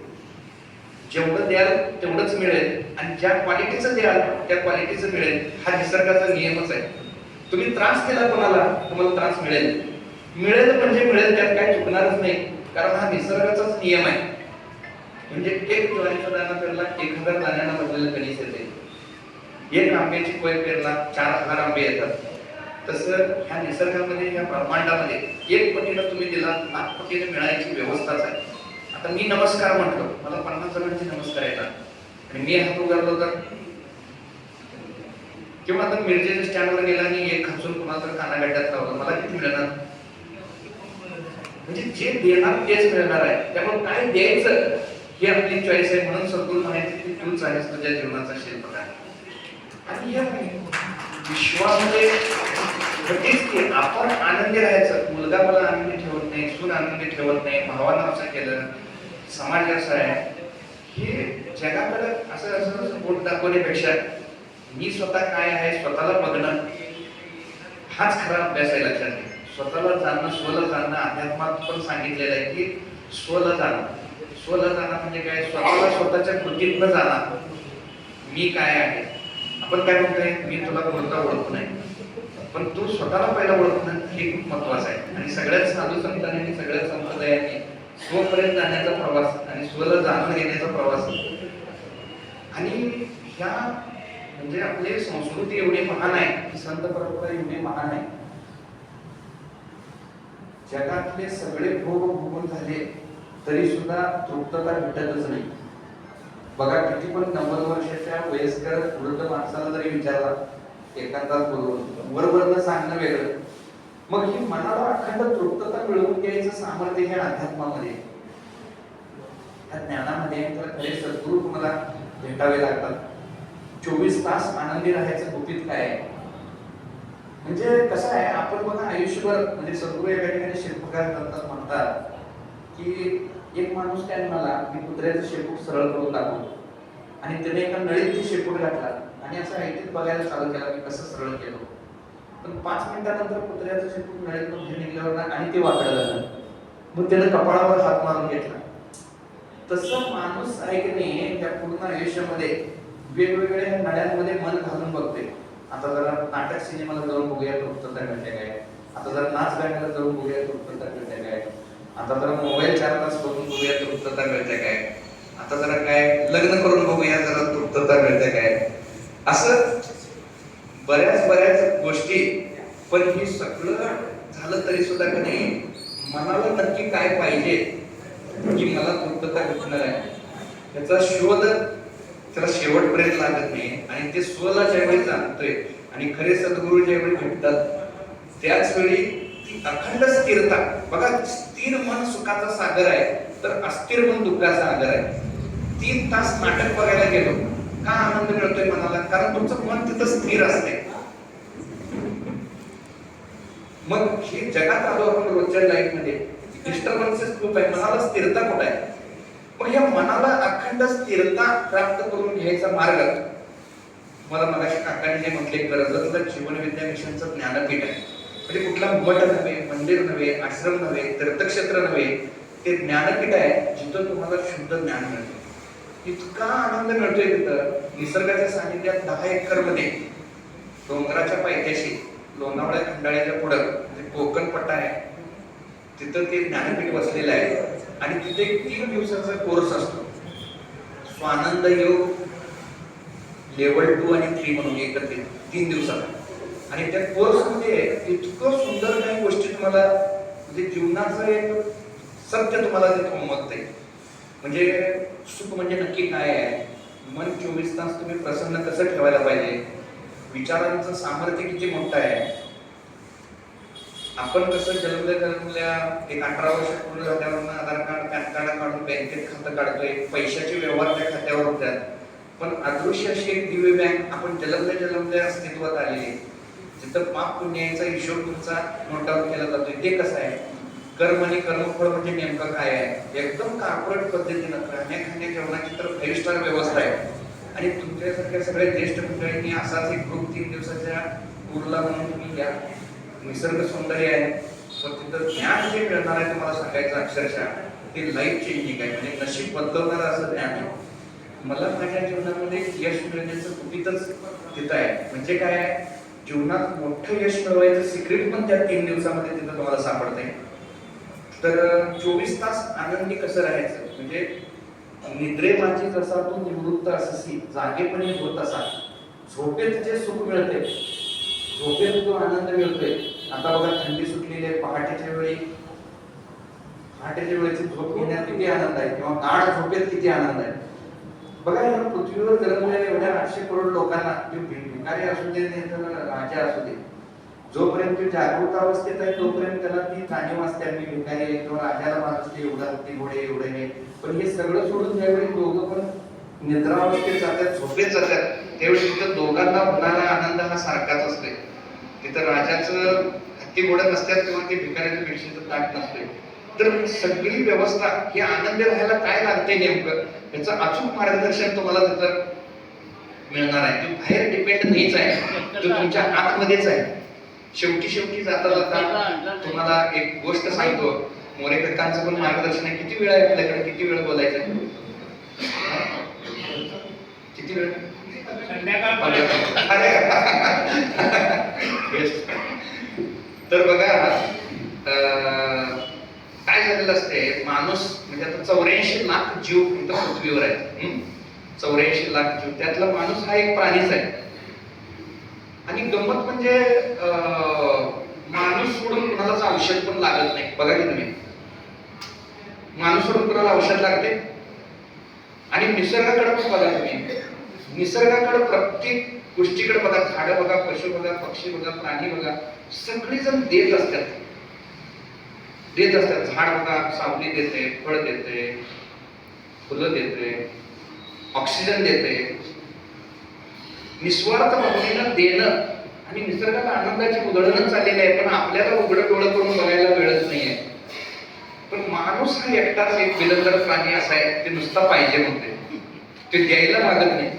जेवढं द्याल तेवढंच मिळेल आणि ज्या क्वालिटीचं द्याल त्या क्वालिटीचं मिळेल. हा निसर्गाचा नियमच आहे. तुम्ही त्रास दिला कोणाला, तुम्हाला त्रास मिळेल, मिळेल म्हणजे मिळेल, त्यात काय चुकणारच नाही, कारण हा निसर्गाचाच नियम आहे. म्हणजे एक ज्वारीचा दाणा पेरला 1000 दाण्यांना भरलेलं कणीस येते. एक आंब्याची कोय पेरला 4000 आंबे येतात. तसं ह्या निसर्गामध्ये, ह्या ब्रह्मांडामध्ये 1 पटीनं तुम्ही दिला 1,00,000 पटीने मिळायची व्यवस्थाच आहे. आता मी नमस्कार म्हटलो, मला 50 जणांचे नमस्कार येतात आणि मी हात उगारलो तर, किंवा आता मिरजेच्या स्टँडवर गेला आणि एक खचून कुणाला तर कानागड्ड्यात लावलं, मला किती मिळणार? म्हणजे जे देणार तेच मिळणार आहे. त्यामुळे काय द्यायचं ही आपली चॉईस आहे. म्हणून सद्गुरू म्हणायचे की तूच आहेस तुझ्या जीवनाचा शिल्पकार. आणि या विश्वामध्ये नक्कीच की आपण आनंदी राहायचं. मुलगा मला आनंदी ठेवत नाही, सून आनंदी ठेवत नाही, भावानं असं केलं, समाज असा आहे, हे जगाकडे असं बोट दाखवण्यापेक्षा मी स्वतः काय आहे स्वतःला बघणं हाच खरा अभ्यास आहे. लक्षात घ्या, स्वतःला जाणणं, स्वला जाणणं. अध्यात्मात पण सांगितलेलं आहे की स्वला जाणं. स्वला जाणं म्हणजे काय, स्वतःला स्वतःच्या कृतीतनं जाणं. मी काय आहे, आपण काय म्हणतोय, मी तुला बोलता ओळखू नाही, पण तू स्वतःला पहिला ओळखणं हे खूप महत्वाचं आहे. आणि सगळ्याच साधू संतांनी, सगळ्याच संप्रदायांनी स्वपर्यंत जाण्याचा प्रवास आणि स्वला जाणून घेण्याचा प्रवास. आणि ह्या म्हणजे आपली संस्कृती एवढी महान आहे, ही संत परंपरा एवढी महान आहे. जगातले सगळे भोग भोगून झाले तरी सुद्धा तृप्तता भेटतच नाही. बघा किती पण 90 वर्षाच्या वयस्कर वृद्ध माणसाला जरी विचारला एखादा बोलून वरवरनं सांगणं वेगळं, मग ही मनाला अखंड तृप्तता मिळवून द्यायचं सामर्थ्य हे अध्यात्मामध्ये, त्या ज्ञानामध्ये. तर खरे सद्गुरू तुम्हाला भेटावे लागतात. 24 तास आनंदी राहायचं गुपित काय आहे? म्हणजे कसं आहे, आपण बघा आयुष्यभर, म्हणजे सद्गुरू एका ठिकाणी शिल्पकार करतात, म्हणतात की एक माणूस काय म्हणाला, मी कुत्र्याचं शेपूट सरळ करून दाखवतो, आणि त्याने एका नळीत ते शेपूट घातला आणि असं ऐकत बघायला चालू केला की कसं सरळ केलं. पण 5 मिनिटानंतर कुत्र्याचं शेपूट नळीतून बाहेर निघल्यावर आणि ते वाकडं झालं. मग त्याने कपाळावर हात मारून घेतला. तसं माणूस आहे की नाही, त्या पूर्ण आयुष्यामध्ये वेगवेगळ्या नळ्यांमध्ये मन घालून बघते. आता जरा नाटक सिनेमाला जाऊन बघूया तृप्तता मिळते काय, आता जरा नाच गाण्याला जाऊन बघूया तृप्तता मिळते काय, आता जरा मोबाईल 4 तास बघून बघूया तृप्तता मिळते काय, आता जरा काय लग्न करून बघूया जरा तृप्तता मिळते काय. असं बऱ्याच गोष्टी, पण हे सगळं झालं तरी सुद्धा का नाही मनाला नक्की काय पाहिजे की मला पूर्तता भेटणार आहे याचा शोध त्याला शेवटपर्यंत लागत नाही. आणि ते स्वला ज्यावेळी जाणतोय आणि खरे सद्गुरू ज्यावेळी भेटतात त्याच वेळी ती अखंड स्थिरता बघा. स्थिर मन सुखाचा सागर आहे तर अस्थिर मन दुःखाचा सागर आहे. 3 तास नाटक बघायला गेलो का आनंद मिळतोय मनाला, कारण तुमचं मन तिथं स्थिर असते. मग हे जगात आलो आपण रोजच्या लाईफ मध्ये डिस्टर्बन्सेस खूप आहे, मनाला स्थिरता कुठे आहे. पण या मनाला अखंड स्थिरता प्राप्त करून घ्यायचा मार्ग मला मगाशी काकांनी जे म्हटले कर्जतला जीवनविद्या मिशनचं ज्ञानपीठ आहे. म्हणजे कुठला मठ नव्हे, मंदिर नव्हे, आश्रम नव्हे, तीर्थक्षेत्र नव्हे, ते ज्ञानपीठ आहे जिथं तुम्हाला शुद्ध ज्ञान मिळतं. इतका आनंद मिळतोय तिथं निसर्गाच्या सानिध्यात 10 एकर मध्ये डोंगराच्या पायथ्याशी लोणावळ्या खंडाळ्याच्या पुढं म्हणजे कोकण पट्टा आहे तिथं ते ज्ञानपीठ बसलेलं आहे. आणि तिथे 3 दिवसाचा कोर्स असतो स्वानंद योग लेवल 2 आणि 3 म्हणून एकत्रित 3 दिवसाचा. आणि त्या कोर्स मध्ये इतकं सुंदर काही गोष्टी तुम्हाला म्हणजे जीवनाचं एक सत्य तुम्हाला तिथे उमगते. म्हणजे सुख म्हणजे नक्की काय आहे, मन 24 तास तुम्ही प्रसन्न कसं ठेवायला पाहिजे, विचारांचं सामर्थ्य किती मोठं आहे. आपण कसं जन्मल्या एक 18 वर्ष पूर्ण झाल्यावर आधार कार्ड पॅन कार्ड काढून बँकेत खातं काढतोय, पैशाचे व्यवहार त्या खात्यावर होतात. पण अदृश्य अशी एक दिव्य बँक आपण जन्मल्या अस्तित्वात आलेली जिथं पाप पुण्याचा हिशोब तुमचा नोट आउट केला जातोय. ते कसं आहे, कर्म आणि कर्मफळ म्हणजे नेमकं काय आहे. एकदम कॉर्पोरेट पद्धतीनं खाण्या जेवणाची तर 5 स्टार व्यवस्था आहे. आणि तुमच्यासारख्या सगळ्या ज्येष्ठ मंडळींनी असाच एक ग्रुप 3 दिवसाच्या टूरला म्हणून तुम्ही घ्या. निसर्ग सौंदर्य आहे पण तिथं ज्ञान जे मिळणार आहे तुम्हाला सांगायचं अक्षरशः ते लाईफ चेंजिंग आहे. म्हणजे नशीब बदलणार असं ज्ञान आहे. मला माझ्या जीवनामध्ये यश मिळण्याचं कुठेच तिथं आहे. म्हणजे काय, जीवनात मोठं यश मिळवायचं सिक्रेट पण त्या 3 दिवसामध्ये तिथं तुम्हाला सापडतंय. तर 24 तास आनंदी कसं राहायचं, म्हणजे निद्रे माझी जसा तू निवृत्त अससी जागेपणी होत असा. झोपेत जे सुख मिळते, झोपेत जो आनंद मिळतोय. आता बघा थंडी सुटलेली आहे, पहाटेच्या वेळेची झोप घेण्यात किती आनंद आहे, किंवा गाढ झोपेत किती आनंद आहे. बघा या पृथ्वीवर जन्मलेल्या एवढ्या 800 करोड लोकांना, जे भिकारी असू दे राजा असू दे, जोपर्यंत जागृत अवस्थेत आहे तोपर्यंत त्याला ती जाणीव असते आम्ही भिकारी आहे किंवा राजाला माणूस एवढा ती घोडे एवढे हे. पण हे सगळं सोडून ज्यावेळी दोघं पण निद्रावस्थेत जातात, झोपेत जातात, त्यावेळी तिथं दोघांना होणारा आनंद हा सारखाच असतोय. तिथं राजाचं हत्ती घोडं नसतात किंवा ते भिकाऱ्याचं भिक्षेचं ताट नसतंय. तर सगळी व्यवस्था ही आनंदी राहायला काय लागते नेमकं याचं अचूक मार्गदर्शन तुम्हाला तिथं मिळणार आहे. ते बाहेर डिपेंड नाहीच आहे, तो तुमच्या आतमध्येच आहे. शेवटी जाता तुम्हाला एक गोष्ट सांगतो. मोरेकरांचं पण मार्गदर्शन आहे. किती वेळ आहे आपल्याकडे, किती वेळ बोलायचं, किती वेळ, तर बघा काय झालेलं असते, माणूस म्हणजे आता 84 लाख जीव इथं पृथ्वीवर आहे. 84 लाख जीव, त्यातला माणूस हा एक प्राणीच आहे. आणि गंमत म्हणजे माणूस सोडून कुणालाच औषध पण लागत नाही. बघा की तुम्ही, माणूस सोडून कुणाला औषध लागते. आणि निसर्गाकडे पण बघा तुम्ही, निसर्गाकडे प्रत्येक गोष्टीकडे बघा, झाडं बघा, पशु बघा, पक्षी बघा, प्राणी बघा, सगळेजण देत असतात. झाड बघा सावली देते, फळ देते, फुलं देते, ऑक्सिजन देते. निस्वार्थ भावनेनं देणं आणि निसर्गाला आनंदाची उधळण चाललेली आहे. पण आपल्याला उघडं डोळं करून बघायला वेळच नाहीये. पण माणूस हा एकटाच एक विलंदर प्राणी असा आहे, ते नुसता पाहिजे म्हणते, ते द्यायला मागत नाही.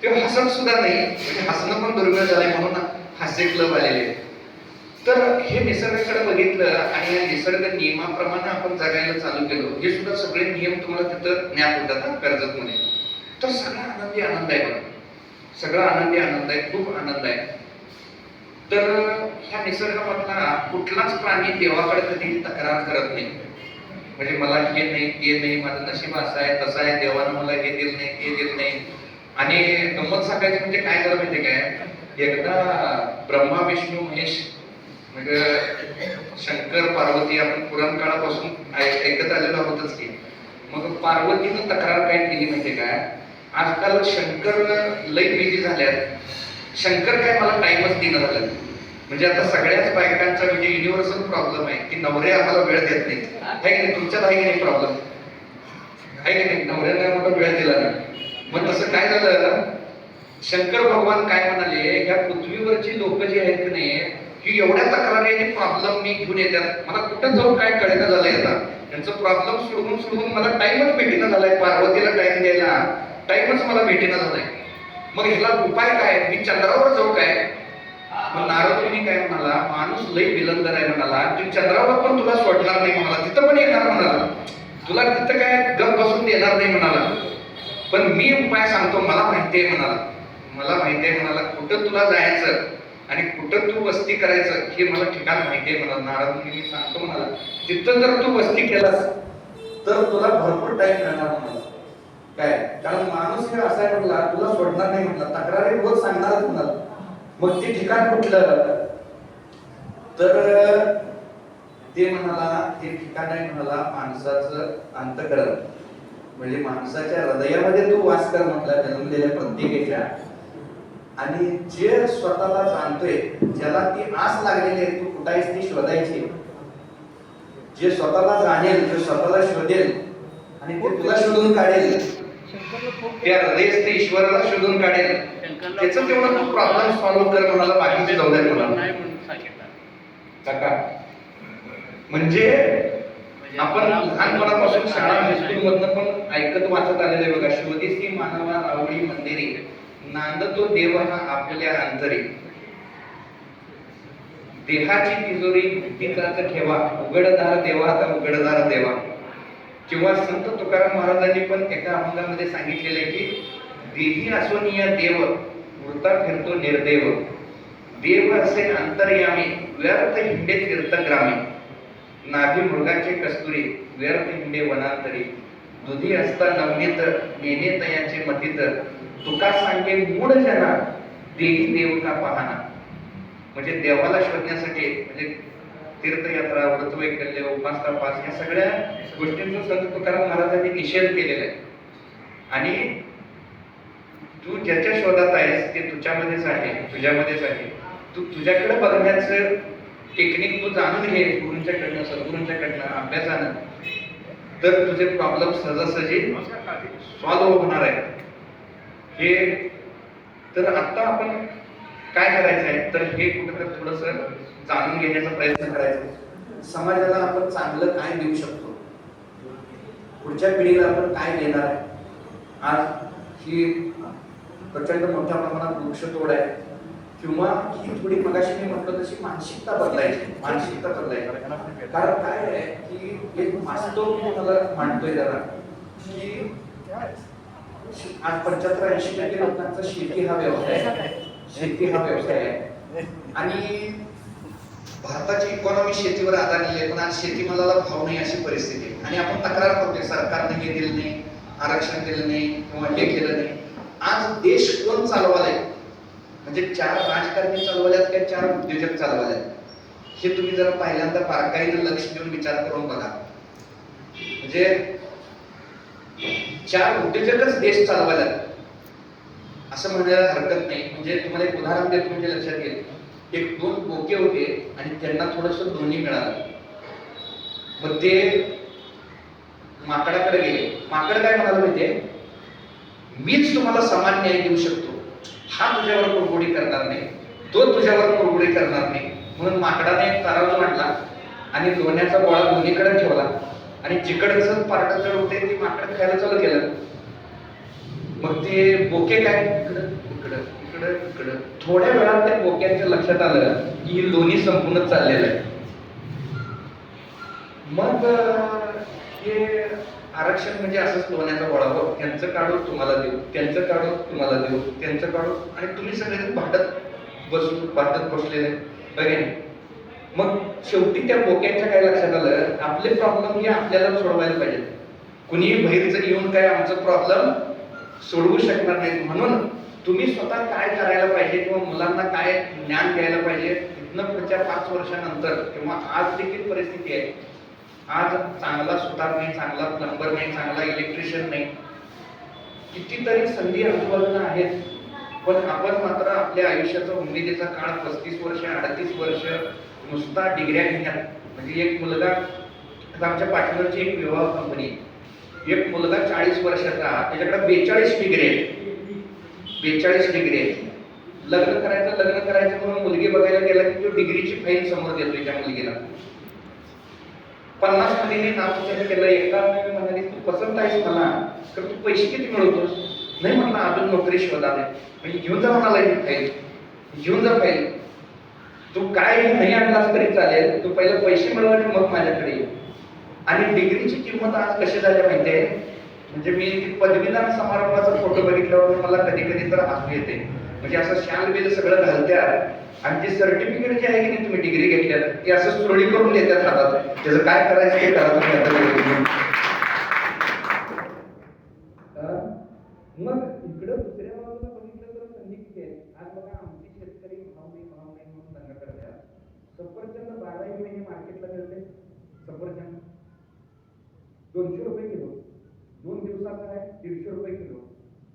ते हसत सुद्धा नाही, म्हणजे हसणं पण दुर्मिळ झालंय म्हणून हास्य क्लब आलेले. तर हे निसर्गाकडे बघितलं आणि या निसर्ग नियमाप्रमाणे आपण जगायला चालू केलं. हे सुद्धा सगळे नियम तुम्हाला तिथं ज्ञात होतात ना कर्जतमध्ये. तर सगळा आनंदी आनंद आहे बघा, सगळा आनंदी आनंद आहे, खूप आनंद आहे. तर ह्या निसर्गामधला कुठलाच प्राणी देवाकडे कधी तक्रार करत नाही. म्हणजे मला हे नाही ते नाही, माझं नशीब असं आहे तसं आहे, देवानं मला हे दिलं नाही ते दिलं नाही. आणि गंमत सांगायची म्हणजे काय झालं माहिती काय, एकदा ब्रह्मा विष्णू महेश म्हणजे शंकर पार्वती आपण पुराण काळापासून ऐकत आलेलो आहोतच की. मग पार्वतीनं तक्रार काय केली माहितीये काय, आजकाल शंकर लई बिझी झाल्यात, शंकर काय मला टाइमच देणं झालं. म्हणजे आता सगळ्याच बायकांचा म्हणजे युनिव्हर्सल प्रॉब्लेम आहे की नवरे आम्हाला वेळ देत नाही. आहे की नाही, तुमच्यात आहे की नाही प्रॉब्लेम, आहे की नाही, नवऱ्याला मोठा वेळ दिला नाही. मग तसं काय झालं, शंकर भगवान काय म्हणाले, ह्या पृथ्वीवरची लोक जी आहेत की नाही ही एवढ्या तक्रारी आणि प्रॉब्लेम मी घेऊन येतात, मला कुठं जाऊन काय कळेना झालंय. आता त्यांचं प्रॉब्लेम सोडून सोडून मला टाइमच भेटेना झालाय, पार्वतीला टाइम द्यायला टाइमच मला भेटेना झालाय. मग ह्याला उपाय काय, मी चंद्रावर जाऊ काय. मग नारद मुनी काय म्हणाला, माणूस लई विलंदर आहे म्हणाला, तू चंद्रावर पण तुला सोडणार नाही म्हणाला, तिथं पण येणार म्हणाला, तुला तिथं काय गप बसून देणार नाही म्हणाला. पण मी उपाय सांगतो, मला माहिती आहे म्हणाला, मला माहिती आहे म्हणाला, कुठं तुला जायचं आणि कुठं तू वस्ती करायचं हे मला ठिकाण माहिती आहे म्हणाला. नारद मुनी मी सांगतो म्हणाला, तिथं जर तू वस्ती केलास तर तुला भरपूर टाइम मिळणार म्हणाला. काय, कारण माणूस हे असा आहे म्हटला, तुला सोडणार नाही म्हटला, तक्रारी रोज सांगणारच म्हणाला. मग ते ठिकाण कुठलं, तर ते म्हणाला ते ठिकाण आहे म्हणाला माणसाचं अंतःकरण, म्हणजे माणसाच्या हृदयामध्ये तू वास कर म्हटला, जन्मलेल्या प्रत्येकाच्या. आणि जे स्वतःला जाणतोय, ज्याला ती आस लागलेली आहे तू कुठे आहेस ती शोधायची, जे स्वतःला जाणेल, जे स्वतःला शोधेल आणि ते तुला शोधून काढेल, त्या हृदयस्थ ईश्वराला शोधून काढेल, त्याचं तेवढं तू प्रॉब्लेम सॉल्व्ह कर म्हणाला, बाकीचे जाऊ द्या म्हणाला. म्हणजे आपण लहानपणापासून शाळा हायस्कूल मधनं पण ऐकत वाचत आलेले बघा, शोधीसी मानवा रावळी मंदिरी, नांदतो देव हा आपल्या अंतरी, देहाची तिजोरी बुद्धीचाच ठेवा, उघडदार देवा आता उघडदार देवा. किंवा संत तुकाराम महाराजांनी पण एका अभंगामध्ये सांगितलेले की, देही असोनिया देव वृता फिरतो निर्देव, देव असे अंतर्यामी व्यर्थ हिंडे तीर्थग्रामी, नाभी मृगाचे कस्तुरी व्यर्थ हिंडे वनांतरी, दुधी असता नवनीत नेने तयाचे मतीत, तुका सांगे मूढ जना देही देव का पाहना. म्हणजे देवाला शोधण्यासाठी म्हणजे तीर्थयात्रा, व्रतवैकल्य, उपासनापास या सगळ्या गोष्टींचा संत तुकाराम महाराजांनी निषेध केलेला आहे. आणि तू ज्याच्या शोधात आहेस ते तुझ्यामध्येच आहे, तुझ्यामध्येच आहे. तू तुझ्याकडे बघण्याचं टेक्निक तू जाणून घे गुरूंच्याकडनं, सद्गुरूंच्याकडनं अभ्यासानं, तर तुझे प्रॉब्लेम सहजासहजी सॉल्व्ह होणार आहे. हे तर आता आपण काय करायचं आहे, तर हे कुठेतरी थोडस जाणून घेण्याचा प्रयत्न करायचा. समाजाला आपण चांगलं काय देऊ शकतो, पुढच्या पिढीला आपण काय देणार आहे. आज ही प्रचंड मोठ्या प्रमाणात वृक्षतोड आहे, किंवा ही थोडी मगाशी मी म्हटलं तशी मानसिकता बदलायची, मानसिकता बदलायची. कारण काय आहे की एक वास्तव मी मला मांडतोय जरा की आज 75-80% लोकांचा शेती हा व्यवसाय आहे, शेती हा व्यवसाय आहे. आणि भारताची इकॉनॉमी शेतीवर आधारलेली आहे, पण आज शेतीमालाला भाव नाही अशी परिस्थिती आहे. आणि आपण तक्रार करतोय सरकारने हे दिलं नाही, आरक्षण दिलं नाही किंवा हे केलं नाही. आज देश कोण चालवायलाय, म्हणजे 4 राजकारणी चालवल्यात का 4 उद्योजक चालवल्यात, हे तुम्ही जरा पहिल्यांदा बारकाईने लक्ष देऊन विचार करून बघा. म्हणजे 4 उद्योजकच देश चालवायलात असं म्हणायला हरकत नाही. म्हणजे तुम्हाला एक उदाहरण देतो म्हणजे लक्षात येईल. एक 2 बोके होते आणि त्यांना थोडस दोन्ही मिळालं. मग ते माकडाकडे गेले. माकड काय म्हणाला माहितीये, मीच तुम्हाला समान न्याय देऊ शकतो, हा तुझ्यावर कुरघोडी करणार नाही, तो तुझ्यावर कुरघोडी करणार नाही. म्हणून माकडाने एक तराजू आणला आणि लोण्याचा गोळा दोन्हीकडे ठेवला आणि जिकडचं पार्ट जड होते ते माकड खायला चालू केलं. मग ते बोके काय इकडं इकडं इकडं इकडं, थोड्या वेळात त्या बोक्यांच्या लक्षात आलं की ही लोणी संपूर्णच चाललेलं आहे. मग हे आरक्षण म्हणजे असंच लोण्याचा गोळा, हो त्यांचं काढू तुम्हाला देऊ, त्यांचं काढू तुम्हाला देऊ, त्यांचं काढू, आणि तुम्ही सगळे भांडत बसलेले बघे. मग शेवटी त्या बोक्यांच्या काय लक्षात आलं, आपले प्रॉब्लेम हे आपल्याला सोडवायला पाहिजे, कुणीही बाहेरचं येऊन काय आमचं प्रॉब्लेम सोडवू शकणार नाही. म्हणून तुम्ही स्वतः काय करायला पाहिजे किंवा मुलांना काय ज्ञान द्यायला पाहिजे, इथनं पुढच्या 5 वर्षानंतर किंवा आज देखील परिस्थिती आहे. आज चांगला सुतार नाही, चांगला प्लंबर नाही, चांगला इलेक्ट्रिशियन नाही, कितीतरी संधी आजूबाजूला आहेत. पण आपण मात्र आपल्या आयुष्याचा उमेदीचा काळ 35 वर्ष 38 वर्ष नुसता डिग्र्या घेण्यात. म्हणजे एक मुलगा, आमच्या पार्टनरची एक विवाह कंपनी, एक मुलगा 40 वर्षाचा, त्याच्याकडे 42 डिग्री आहे. 42 डिग्री आहे. लग्न करायचं म्हणून मुलगी बघायला गेला की तो डिग्रीची फाईल समोर देतोय त्या मुलगीला. 50 मुलींनी नामोच्चार केलं. एका म्हणाली तू पसंत आहेस मला, तर तू पैसे किती मिळवतोस? नाही म्हणलं अजून नोकरी शोधाले. म्हणजे घेऊन जा म्हणाला ही फाईल, घेऊन जा फाईल. तू काय नाही आणलास तरी चालेल, तू पहिलं पैसे मिळव आणि मग माझ्याकडे ये. आणि डिग्रीची किंमत आज कशी झाली माहितीये? म्हणजे मी पदवीदान समारंभाचा फोटो बघितल्यावर मला कधी कधी तर हसू येते. म्हणजे असं शाल बिल सगळं घालत्या आणि जे सर्टिफिकेट जे आहे की नाही तुम्ही डिग्री घेतल्यात ते असं सुरळी करून देतात हातात. त्याचं काय करायचं ते करा तुम्ही. मग इकडं दुसऱ्या बाजूला बघितलं तर संधी किती आहे. आज बघा आमची शेतकरी भाव नाही म्हणून दंगा करतात. सफरचंद 12 महिने मार्केटला मिळते. सफरचंद 200 रुपये किलो, 2 दिवसाचा आहे 150 रुपये किलो.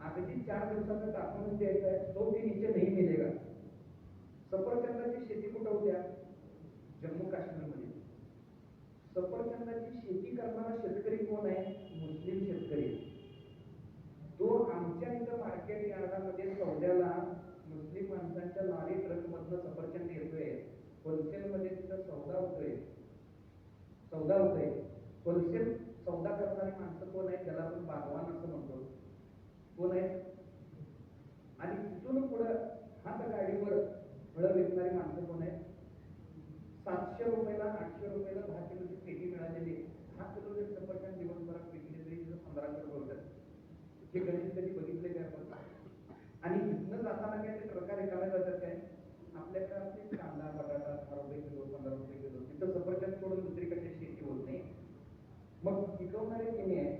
आता जी 4 दिवसाचा टाकून द्यायचा आहे तो भी नीचे नहीं मिलेगा. सफरचंदाची शेती कुठं होत्या? जम्मू काश्मीरमध्ये. सफरचंदाची शेती करणारा शेतकरी कोण आहे? मुस्लिम शेतकरी. तो आमच्या इथं मार्केट यार्डामध्ये सौद्याला मुस्लिम माणसांच्या लॉरी ट्रक मधनं सफरचंद येतोय. होलसेल मध्ये तिथं सौदा होतोय. होलसेल सौदा करणारी माणसं कोण आहेत? त्याला आपण बागवान असं म्हणतो. कोण आहे? आणि तिथून पुढं हात गाडीवर फळं विकणारी माणसं कोण आहेत? 700 रुपयाला 800 रुपयाला 10 किलोची पेटी मिळालेली. 10 किलो जर सफरचंद दिवसभरात विकले तरी 1500 रुपये होतात. हे गणित कधी बघितले काय आपण? आणि इथनं जाताना काय ते ट्रका रिकाम्या जातात काय? आपल्याकडे आपले कांदा बटाटा 10 रुपये किलो 15 रुपये किलो. तिथं सफरचंद सोडून दुसरी कशी शेती होत नाही. मग पिकवणारे तेने आहे,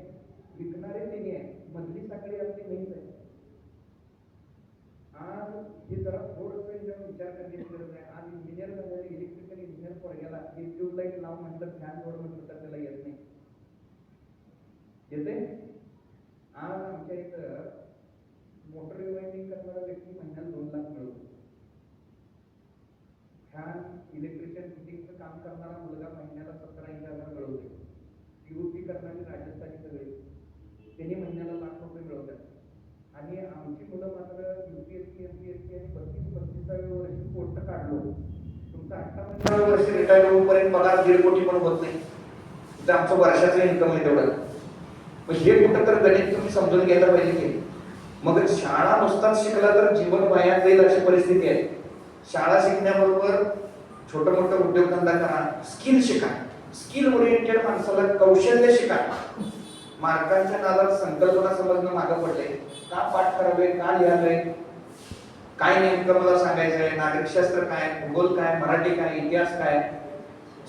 विकणारे तेने आहे, मधली साखळी आपली नाहीच आहे. आज हे जरा थोडंसं विचार करण्याची गरज आहे. आज इंजिनियर झालेला इलेक्ट्रिकल इंजिनियर पोरग्याला हे ट्यूबलाईट लाव म्हटलं, फॅन जोड म्हटलं तर त्याला येत नाही. येते? आज आमच्या इथं मोटर रिवाइंडिंग करणारा व्यक्ती महिन्याला 2 लाख मिळवतो. फॅन इलेक्ट्रिशियन फिटिंगचं काम करणारा मुलगा महिन्याला 17,000 मिळवतो. पीओपी करणारी राजस्थानी सगळे त्यांनी महिन्याला लाख रुपये मिळवतात. आणि आमची मुलं मात्र UPSC MPSC आणि 32-35व्या वर्षी पोस्ट काढलो. तुमचा 58व्या वर्षी रिटायर होईपर्यंत पगार 1.5 कोटी पण होत नाही. तर आमचं वर्षाचं इन्कम आहे तेवढं. मग हे कुठं तर गणित तुम्ही समजून घ्यायला पाहिजे की. मग शाळा नुसताच शिकला तर जीवन वाया जाईल अशी परिस्थिती आहे. शाळा शिकण्याबरोबर छोटं मोठं उद्योगधंदा करा, स्किल शिका. स्किल ओरिएंटेड माणसाला कौशल्य शिका. मार्कांच्या नादात संकल्पना समजणं मागं पडले. का पाठ करावे, का लिहावे, काय नेमकं मला सांगायचं आहे, नागरिकशास्त्र काय, भूगोल काय, मराठी काय, इतिहास काय,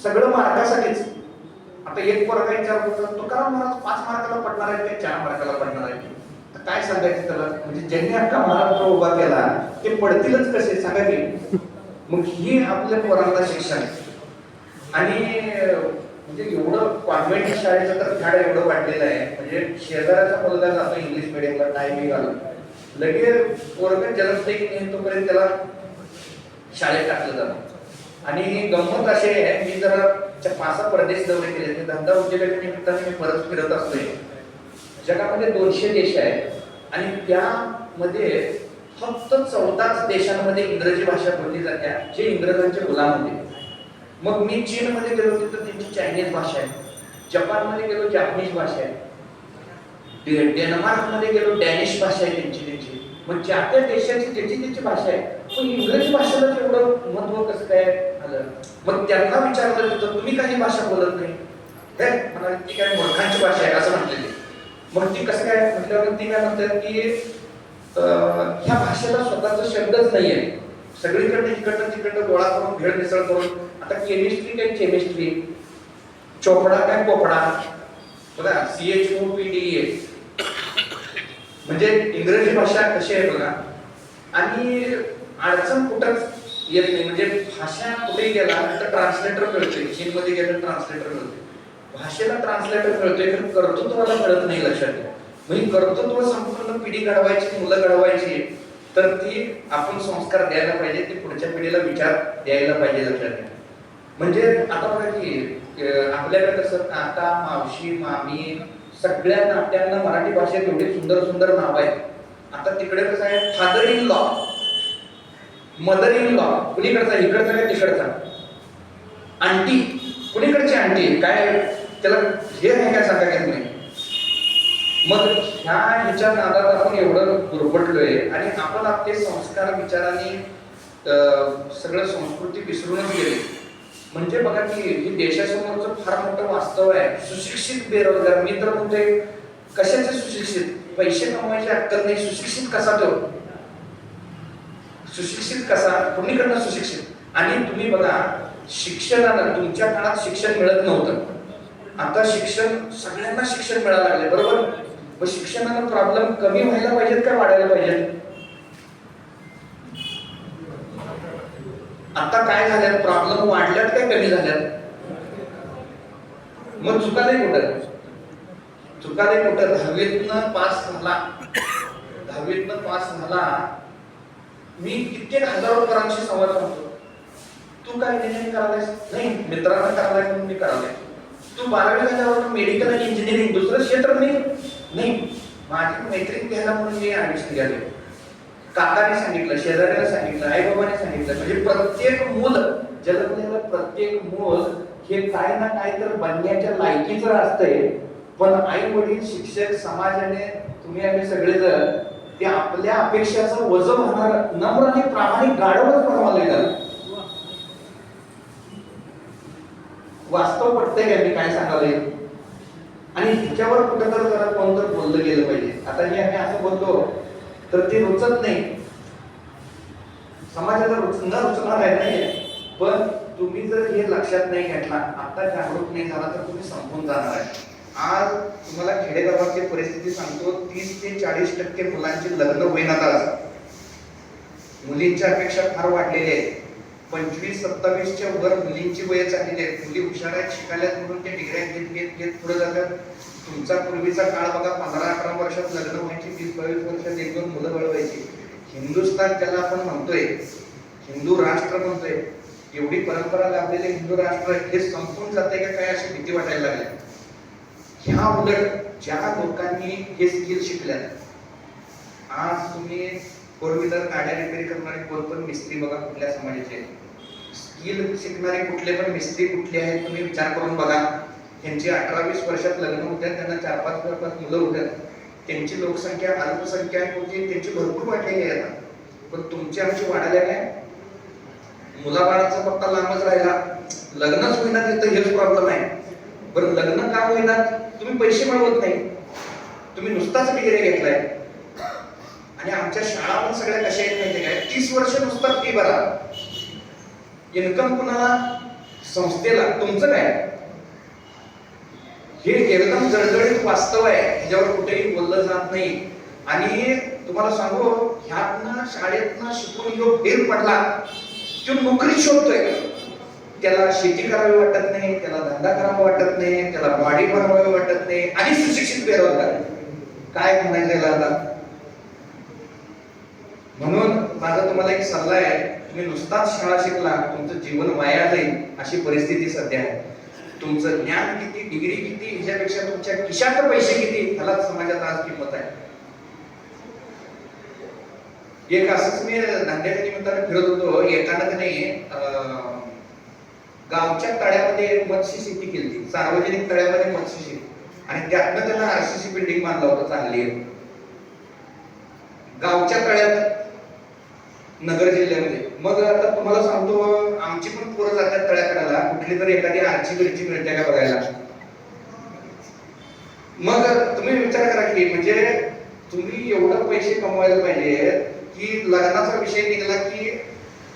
सगळं मार्कासाठीच. आता एक पोरगा विचारतो तुकाराम महाराज 5 मार्काला पडणार आहे की 4 मार्काला पडणार आहे? तर काय सांगायचं त्याला? म्हणजे ज्यांनी अख्खा महाराष्ट्र उभा केला ते पडतीलच कसे सांगा की. मग ही आपल्या पोरांना शिक्षण. आणि म्हणजे एवढं कॉन्व्हेंट शाळेचं तर झाड एवढं वाढलेलं आहे. म्हणजे शेजाऱ्याचा मुलगा जातो इंग्लिश मिडियमला, टायमिंग आला लगेच पोरगा जन्मते की नाही तोपर्यंत त्याला शाळेत टाकलं जातं. आणि गंमत अशी आहे, मी जरा 5-6 परदेश दौरे केले. धंदा उद्योगाच्या निमित्ताने मी परत फिरत असतोय. जगामध्ये 200 देश आहेत आणि त्यामध्ये फक्त 14 देशांमध्ये इंग्रजी भाषा बोलली जाते जे इंग्रजांचे गुलाम होते. मग मी चीनमध्ये गेलो तिथं त्यांची चायनीज भाषा आहे. जपानमध्ये गेलो जपानीज भाषा आहे. डेन्मार्कमध्ये गेलो डॅनिश भाषा आहे त्यांची. मग ज्या त्या देशाची त्याची भाषा आहे. पण इंग्रजी भाषेला एवढं महत्व कसं काय आलं? मग त्यांना विचारलं तिथं तुम्ही काही भाषा बोलत नाही? म्हणाले ती काय मूर्खांची भाषा आहे असं म्हटलेली. मग ती कसं काय म्हटल्यावर ती काय म्हणतात की ह्या भाषेला स्वतःचा शब्दच नाहीये. सगळीकडे इकडनं तिकडनं गोळा करून भेळ मिसळ करून. आता केमिस्ट्री काय केमिस्ट्री, चोपडा काय पोपडा, बघा CHOPDA. म्हणजे इंग्रजी भाषा कशी आहे बघा. आणि अडचण कुठंच येत नाही. म्हणजे भाषा कुठेही गेला तर ट्रान्सलेटर मिळतोय, चीनमध्ये गेलं ट्रान्सलेटर मिळतोय, भाषेला ट्रान्सलेटर मिळतोय, पण कर्तृत्वाला कळत नाही. लक्षात घ्या. म्हणजे कर्तृत्व संपूर्ण पिढी घडवायची, मुलं घडवायची, तर ती आपण संस्कार द्यायला पाहिजे, ती पुढच्या पिढीला विचार द्यायला पाहिजे. लक्षात घ्या. म्हणजे आता बघा की आपल्याकडे कसं काका, मावशी, मामी, सगळ्या नात्यांना मराठी भाषेत एवढी सुंदर सुंदर नाव आहेत. आता तिकडे कसं आहे, father in law, mother in law, कुणीकडचा, इकडचा काय तिकडचा, आंटी, कुणीकडची आंटी, काय त्याला हे आहे काय सांगा की तुम्ही. मग ह्याच्या नादात आपण एवढं गुरफटलोय आणि आपण आपले संस्कार विचारांनी सगळं संस्कृती विसरूनच गेले. म्हणजे बघा की हे देशासमोरचं फार मोठं वास्तव आहे. सुशिक्षित बेरोजगार, मी तर म्हणतोय कशाचे सुशिक्षित, पैसे कमवायची अक्कल नाही, सुशिक्षित कसा तो, सुशिक्षित कसा, कुणीकडनं सुशिक्षित. आणि तुम्ही बघा शिक्षणाला, तुमच्या काळात शिक्षण मिळत नव्हतं, आता शिक्षण सगळ्यांना शिक्षण मिळायला लागले, बरोबर. मग शिक्षणाला प्रॉब्लेम कमी व्हायला पाहिजेत का वाढायला पाहिजेत? आता काय झाल्यात, प्रॉब्लेम वाढल्यात काय कमी झाल्यात? मग चुकालंय कुठं, चुकालंय कुठं? 10वीतनं पास झाला, 10वीतनं पास झाला, मी कित्येक हजारो पोरांशी संवाद साधतो, तू काय इंजिनिअरिंग करायलास? नाही, मित्रांना करायला म्हणून मी करायला. तू 12वी झाल्यावर मेडिकल आणि इंजिनिअरिंग दुसरं क्षेत्र नाही, माझी मैत्रीण घ्यायला म्हणून मी ऍडमिशन घ्यायला. काकाने सांगितलं, शेजाऱ्याला सांगितलं, आई बाबाने सांगितलं. म्हणजे प्रत्येक मूल, जन्मलेलं प्रत्येक मूल हे काय ना काय तर बनण्याच्या लायकीचं असतंय. पण आई वडील, शिक्षक, समाजाने, तुम्ही आम्ही सगळेजण ते आपल्या अपेक्षाचं वजन होणार नम्र आणि प्रामाणिक गाढवच बनवायला येतात. वास्तव पटतंय का मी काय सांगायला? आणि ह्याच्यावर कुठं तर जरा कोणतर बोललं गेलं पाहिजे. आता हे आम्ही असं बोलतो तर ते रुचत नाही, समाजाला न रुचणार आहे नाही. पण तुम्ही जर हे लक्षात नाही घेतला, आता जागरूक नाही झाला तर तुम्ही संपून जाणार आहे. आज तुम्हाला खेडेगावातली परिस्थिती सांगतो, 30 ते 40% मुलांची लग्न होईनात. आज मुलींच्या अपेक्षा फार वाढलेल्या आहेत. 25-27च्या वर मुलींची वय चाललेली आहे. मुली हुशार आहेत, शिकायल्यात म्हणून ते डिग्र्या घेत पुढे जातात. तुमचा पूर्वीचा काळ बघा, 15-18 वर्षात लग्न व्हायची, 20-22 वर्षात 1-2 मुलं वळवायची. हिंदुस्थान ज्याला आपण म्हणतोय, हिंदू राष्ट्र म्हणतोय, एवढी परंपरा लाभलेले हिंदू राष्ट्र हे संपून जाते का काय अशी भीती वाटायला लागली. ह्या उलट ज्या लोकांनी हे स्किल शिकल्यात, आज तुम्ही 4 व्हीलर गाड्या रिपेअर करणारे कोण पण मिस्त्री बघा, कुठल्या समाजाचे स्किल शिकणारे कुठले पण मिस्त्री कुठले आहेत तुम्ही विचार करून बघा. त्यांची 18-20 वर्षात लग्न होत्यात, त्यांना 4-5 मुलं होत्यात. त्यांची लोकसंख्या अल्पसंख्या होती, त्यांची भरपूर वाढलेली आहे. पण तुमची आमची वाढायला काय, मुलाबाळाचा पत्ता लांबच राहिला, लग्नच होईना, तिथं हेच प्रॉब्लेम आहे. बरं लग्न का होईना? तुम्ही पैसे मिळवत नाही, तुम्ही नुसताच डिग्री घेतलाय. आणि आमच्या शाळा पण सगळ्या कशा आहेत माहिती काय, 30 वर्ष नुसता फी भरा, इन्कम कुणाला? संस्थेला. तुमचं काय? हे एकदम जळजळीत वास्तव आहे, ह्याच्यावर कुठेही बोललं जात नाही. आणि तुम्हाला सांगू, ह्यातनं शाळेतनं शिकून जो फेर पडला, तो नोकरी शोधतोय. त्याला शेती करावी वाटत नाही, त्याला धंदा करावा वाटत नाही, त्याला बॉडी बनवावी वाटत नाही. आणि सुशिक्षित बेरोजगार, काय म्हणायचं आता? म्हणून माझा तुम्हाला एक सल्ला आहे, तुम्ही नुसताच शाळा शिकला, तुमचं जीवन वाया जाईल अशी परिस्थिती सध्या आहे. तुमचं ज्ञान किती, डिग्री किती, ह्याच्यापेक्षा तुमच्या खिशात पैसे किती, ह्याला समाजात आज किंमत आहे. एक असंच मी धंद्याच्या निमित्ताने फिरत होतो, एकानं त्याने गावच्या तळ्यामध्ये मत्स्य शेती केली, सार्वजनिक तळ्यामध्ये मत्स्य शेती, आणि त्यातनं त्यांना आरसीसी बिल्डिंग बांधला होता चांगली गावच्या तळ्यात, नगर जिल्ह्यामध्ये. मग आता तुम्हाला सांगतो, आमची पण पोरं जातात तळ्याकडाला, कुठली तरी एखादी आरची बिरची मिळते का बघायला. मग तुम्ही विचार करा की, म्हणजे तुम्ही एवढं पैसे कमवायला पाहिजे की लग्नाचा विषय निघाला की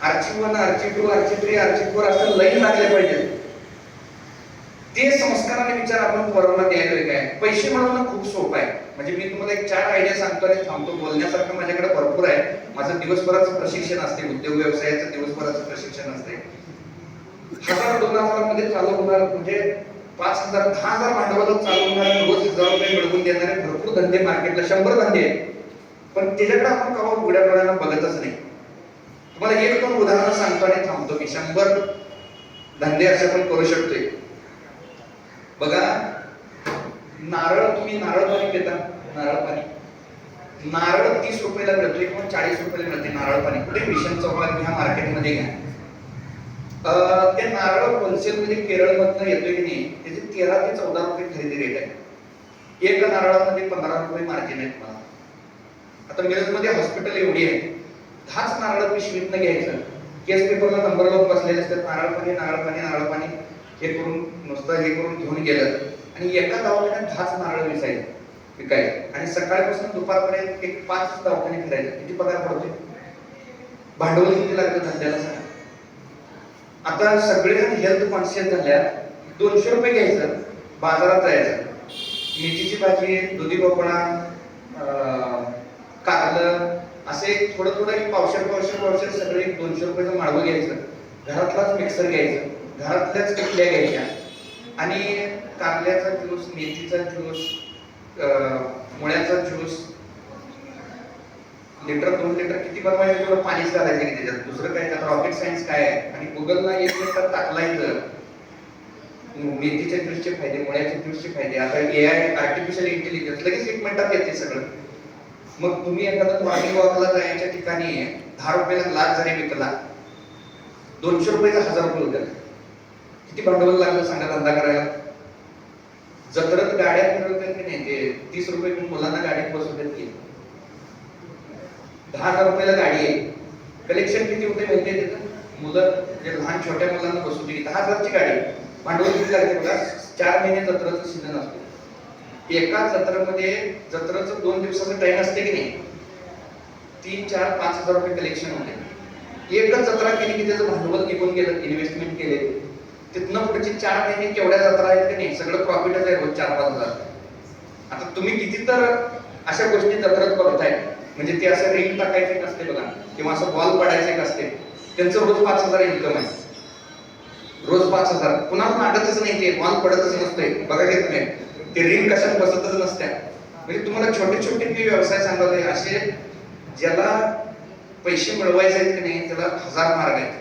आर्ची 1, आर्ची 2, आर्ची 3, आर्ची 4 असं लाईन लागले पाहिजे. ते संस्काराने विचार आपण पोरांना द्यायलोय काय? पैसे मिळवणं खूप सोपं आहे. म्हणजे मी तुम्हाला एक 4 आयडिया सांगतो आणि थांबतो. बोलण्यासारखं माझ्याकडे भरपूर आहे. माझं दिवसभराचं प्रशिक्षण असते, उद्योग व्यवसायाचं दिवसभराचं प्रशिक्षण असते. 1000-2000 मध्ये चालू होणार, म्हणजे 5000 10,000 भांडवलात चालू होणार, रोज 1000 रुपये मिळवून देणारे भरपूर धंदे मार्केटला, 100 धंदे आहेत. पण त्याच्याकडे आपण कवा उघड्या डोळ्यानं बघतच नाही. तुम्हाला 1-2 उदाहरणं सांगतो आणि थांबतो. मी 100 धंदे असे पण करू शकतोय. बघा, नारळ, तुम्ही नारळ पाणी पिता, नारळ पाणी, नारळ 30 रुपयाला मिळतोय किंवा 40 रुपयाला मिळते नारळ पाणी. कुठे मिशन चौकात घ्या, मार्केटमध्ये घ्या. ते नारळ होलसेल मध्ये केरळमधनं येतोय की नाही, त्याचे 13 ते 14 रुपये खरेदी रेट आहे. एका नारळामध्ये 15 रुपये मार्जिन आहे तुम्हाला. आता मिरजमध्ये हॉस्पिटल एवढी आहे, 10च नारळ पिशवीतनं घ्यायचं. केस पेपरला नंबर लावून बसलेले असतात, नारळ पाणी, नारळ पाणी, नारळ पाणी, हे करून नुसतं हे करून घेऊन गेलं आणि एका दवाखान्यात 10च नारळ विकायचं आणि सकाळपासून दुपारपर्यंत एक 5 दवाखाने फिरायचे. किती पगार पडतोय? भांडवल किती लागतं धंद्याला सांगा. आता सगळेजण हेल्थ कॉन्शियस झाल्या. 200 रुपये घ्यायचं, बाजारात जायचं, मेथीची भाजी, दुधी भोपळा, कारलं, असे थोडं थोडं एक पावशेर सगळे 200 रुपयाचं माळवं घ्यायचं. घरातलाच मिक्सर घ्यायचं, घरातल्याच किटल्या घ्यायच्या आणि कारल्याचा ज्यूस, मेथीचा ज्यूस, मुळ्याचा ज्यूस, लिटर 2 लिटर किती बनवायचं तेवढं पाणीच घालायचं की त्याच्यात. दुसरं काय, त्यात रॉकेट सायन्स काय आहे? आणि गुगलला 1 लिटर टाकलाय तर मेथीच्या ज्यूसचे फायदे, मुळ्याच्या ज्यूसचे फायदे, आता AI आर्टिफिशियल इंटेलिजन्स लगेच 1 मिनिटात येते सगळं. मग तुम्ही एखादा मॉर्निंग वॉकला जायच्या ठिकाणी 10 रुपयाला ग्लास जरी विकला, 200 रुपयाचा 1000 रुपये होतात. किती भांडवल लागलं सांगा धंदा करायला? जत्रेत गाड्या फिरवतात की नाही, ते 30 रुपये घेऊन मुलांना गाडीत बसवतात की 10,000 रुपयाला गाडी आहे. कलेक्शन किती होते माहिती आहे त्याचं? मुलं जे लहान छोट्या मुलांना बसवते, 10,000 ची गाडी, भांडवल किती लागते बघा. 4 महिने जत्रेचं सीझन असतो. एका जत्रेमध्ये, जत्रेचं 2 दिवसाचं टाइम असते की नाही, 3-4-5,000 रुपये कलेक्शन होते. एकच जत्रा केली की त्याचं भांडवल निघून गेलं, इन्व्हेस्टमेंट केले. तिथनं पुढचे 4 महिने केवढ्या जत्रा आहेत की नाही, सगळं प्रॉफिटच आहे रोज 4-5,000. आता तुम्ही किती तर अशा गोष्टी जत्रेत करताय, म्हणजे ते असं रिंग टाकायचे नसते बघा, किंवा असं बॉल पडायचे नसते, त्यांचं रोज 5,000 इन्कम आहे. रोज 5,000 कुणाला मागतच नाही, ते बॉल पडतच नसतोय बघा घेत नाही, ते रिंग कशात बसतच नसत्या. म्हणजे तुम्हाला छोटे छोटे जे व्यवसाय सांगले असे, ज्याला पैसे मिळवायचे आहेत की नाही, त्याला 1000 मार्ग आहेत.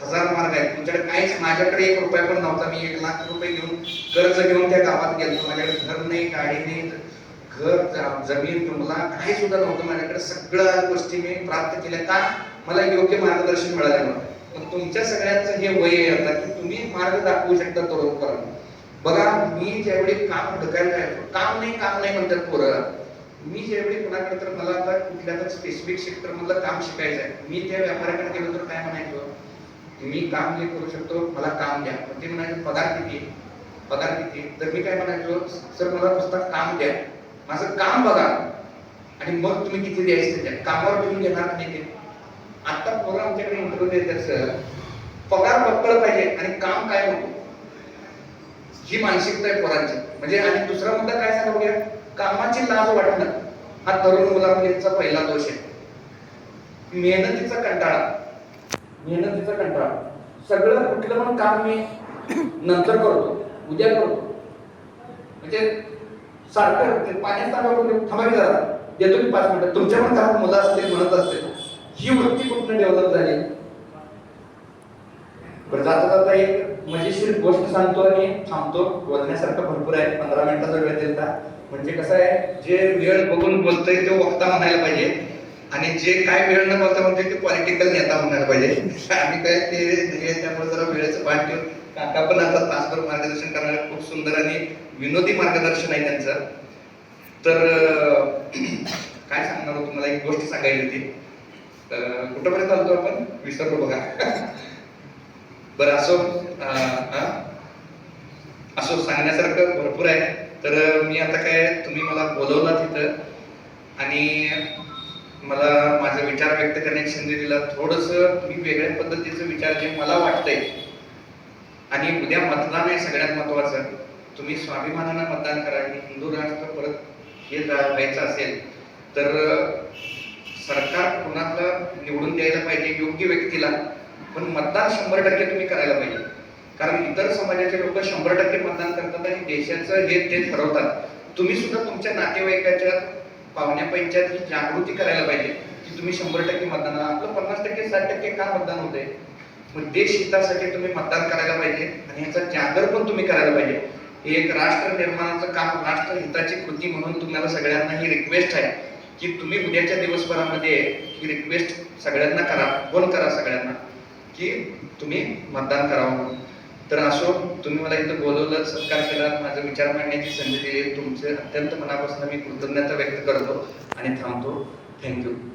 1000 मार्ग आहेत. तुमच्याकडे काहीच, माझ्याकडे 1 रुपया पण नव्हता. मी 1 लाख रुपये घेऊन कर्ज घेऊन त्या गावात गेलो. माझ्याकडे घर नाही, गाडी नाही, घर, जमीन, तुमला काही सुद्धा नव्हतं माझ्याकडे. सगळ्या गोष्टी मी प्राप्त केल्या का? मला योग्य मार्गदर्शन मिळालं. पण तुमच्या सगळ्यांचं हे वय आहे आता की तुम्ही मार्ग दाखवू शकता तरुणांना. बघा, मी ज्यावेळी काम हुडकायला जायचो, काम नाही म्हणतात पोरं. मी ज्यावेळी कुणाकडे, तर मला आता कुठल्या तर स्पेसिफिक सेक्टर मधलं काम शिकायचं आहे, मी त्या व्यापाऱ्याकडे गेलो तर काय म्हणायचो, मी काम जे करू शकतो मला काम द्या. ते म्हणायचं पगार किती, पगार किती. तर मी काय म्हणायचो, सर मला नुसतं काम द्या, माझं काम बघा आणि मग तुम्ही किती द्यायचं त्या कामावर तुम्ही घेणार नाही. ते आता पोरं आमच्याकडे इंटरव्ह्यू देतात, सर पगार बक्कळ पाहिजे आणि काम काय नको, ही मानसिकता आहे पोरांची. म्हणजे आणि दुसरा मुद्दा काय सांगा बघूया, कामाची लाज वाटणं हा तरुण मुलांचा पहिला दोष आहे. मेहनतीचा कंटाळा, मेहनतीचा कंटाळा. सगळं कुठलं पण काम मी नंतर करतो, उद्या करतो, म्हणजे सारखं ते पाण्यात टाकावं, थांबा की जरा देतो की 5 मिनिटं. तुमच्या पण घरात मुलं असतील, म्हणत असतील, ही वृत्ती कुठनं डेव्हलप झाली? बरं, जाता जाता एक मजेशीर गोष्ट सांगतो आणि थांबतो. बोलण्यासारखं भरपूर आहे, 15 मिनिटाचा वेळ दिलता. म्हणजे कसं आहे, जे वेळ बघून बोलतोय ते वक्ता म्हणायला पाहिजे आणि जे काय वेळ न बोलता म्हणतोय ते पॉलिटिकल नेता म्हणायला पाहिजे. आम्ही काय ते, त्यामुळे जरा वेळेचं पाठ ठेवून काका पण आता तासभर मार्गदर्शन करणार. खूप सुंदर आणि विनोदी मार्गदर्शन आहे त्यांचं. तर काय सांगणार होतो, मला एक गोष्ट सांगायची होती, कुठंपर्यंत आलतो आपण, विसरलो बघा. बरं, असो सांगण्यासारखं भरपूर आहे. तर मी आता काय, तुम्ही मला बोलवला तिथं आणि मला माझा विचार व्यक्त करण्याची संधी दिला. थोडंसं तुम्ही वेगळ्या पद्धतीचं विचार जे मला वाटतंय आणि उद्या मतदान आहे सगळ्यात महत्वाचं. तुम्ही स्वाभिमानानं मतदान करा. हिंदू राष्ट्र परत हे व्हायचं असेल तर सरकार कुणाला निवडून द्यायला पाहिजे, योग्य व्यक्तीला, पण मतदान 100% तुम्ही करायला पाहिजे. कारण इतर समाजाचे लोक 100% मतदान करतात आणि देशाचं हे ते ठरवतात. तुम्ही सुद्धा तुमच्या नातेवाईकाच्या पाहुण्या पंचायत ही जागृती करायला पाहिजे की तुम्ही 100% मतदान, आपलं 50% 60% का मतदान होतंय. मग देश हितासाठी तुम्ही मतदान करायला पाहिजे आणि ह्याचा जागर पण तुम्ही करायला पाहिजे. हे एक राष्ट्र निर्माणाचं काम, राष्ट्र हिताची कृती म्हणून तुम्हाला सगळ्यांना ही रिक्वेस्ट आहे की तुम्ही उद्याच्या दिवसभरामध्ये ही रिक्वेस्ट सगळ्यांना करा, फोन करा सगळ्यांना की तुम्ही मतदान करावं म्हणून. तर असो, तुम्ही मला इथं बोलवलं, सत्कार केला, माझा विचार मांडण्याची संधी दिली, तुमचे अत्यंत मनापासून मी कृतज्ञता व्यक्त करतो आणि थांबतो. थँक्यू.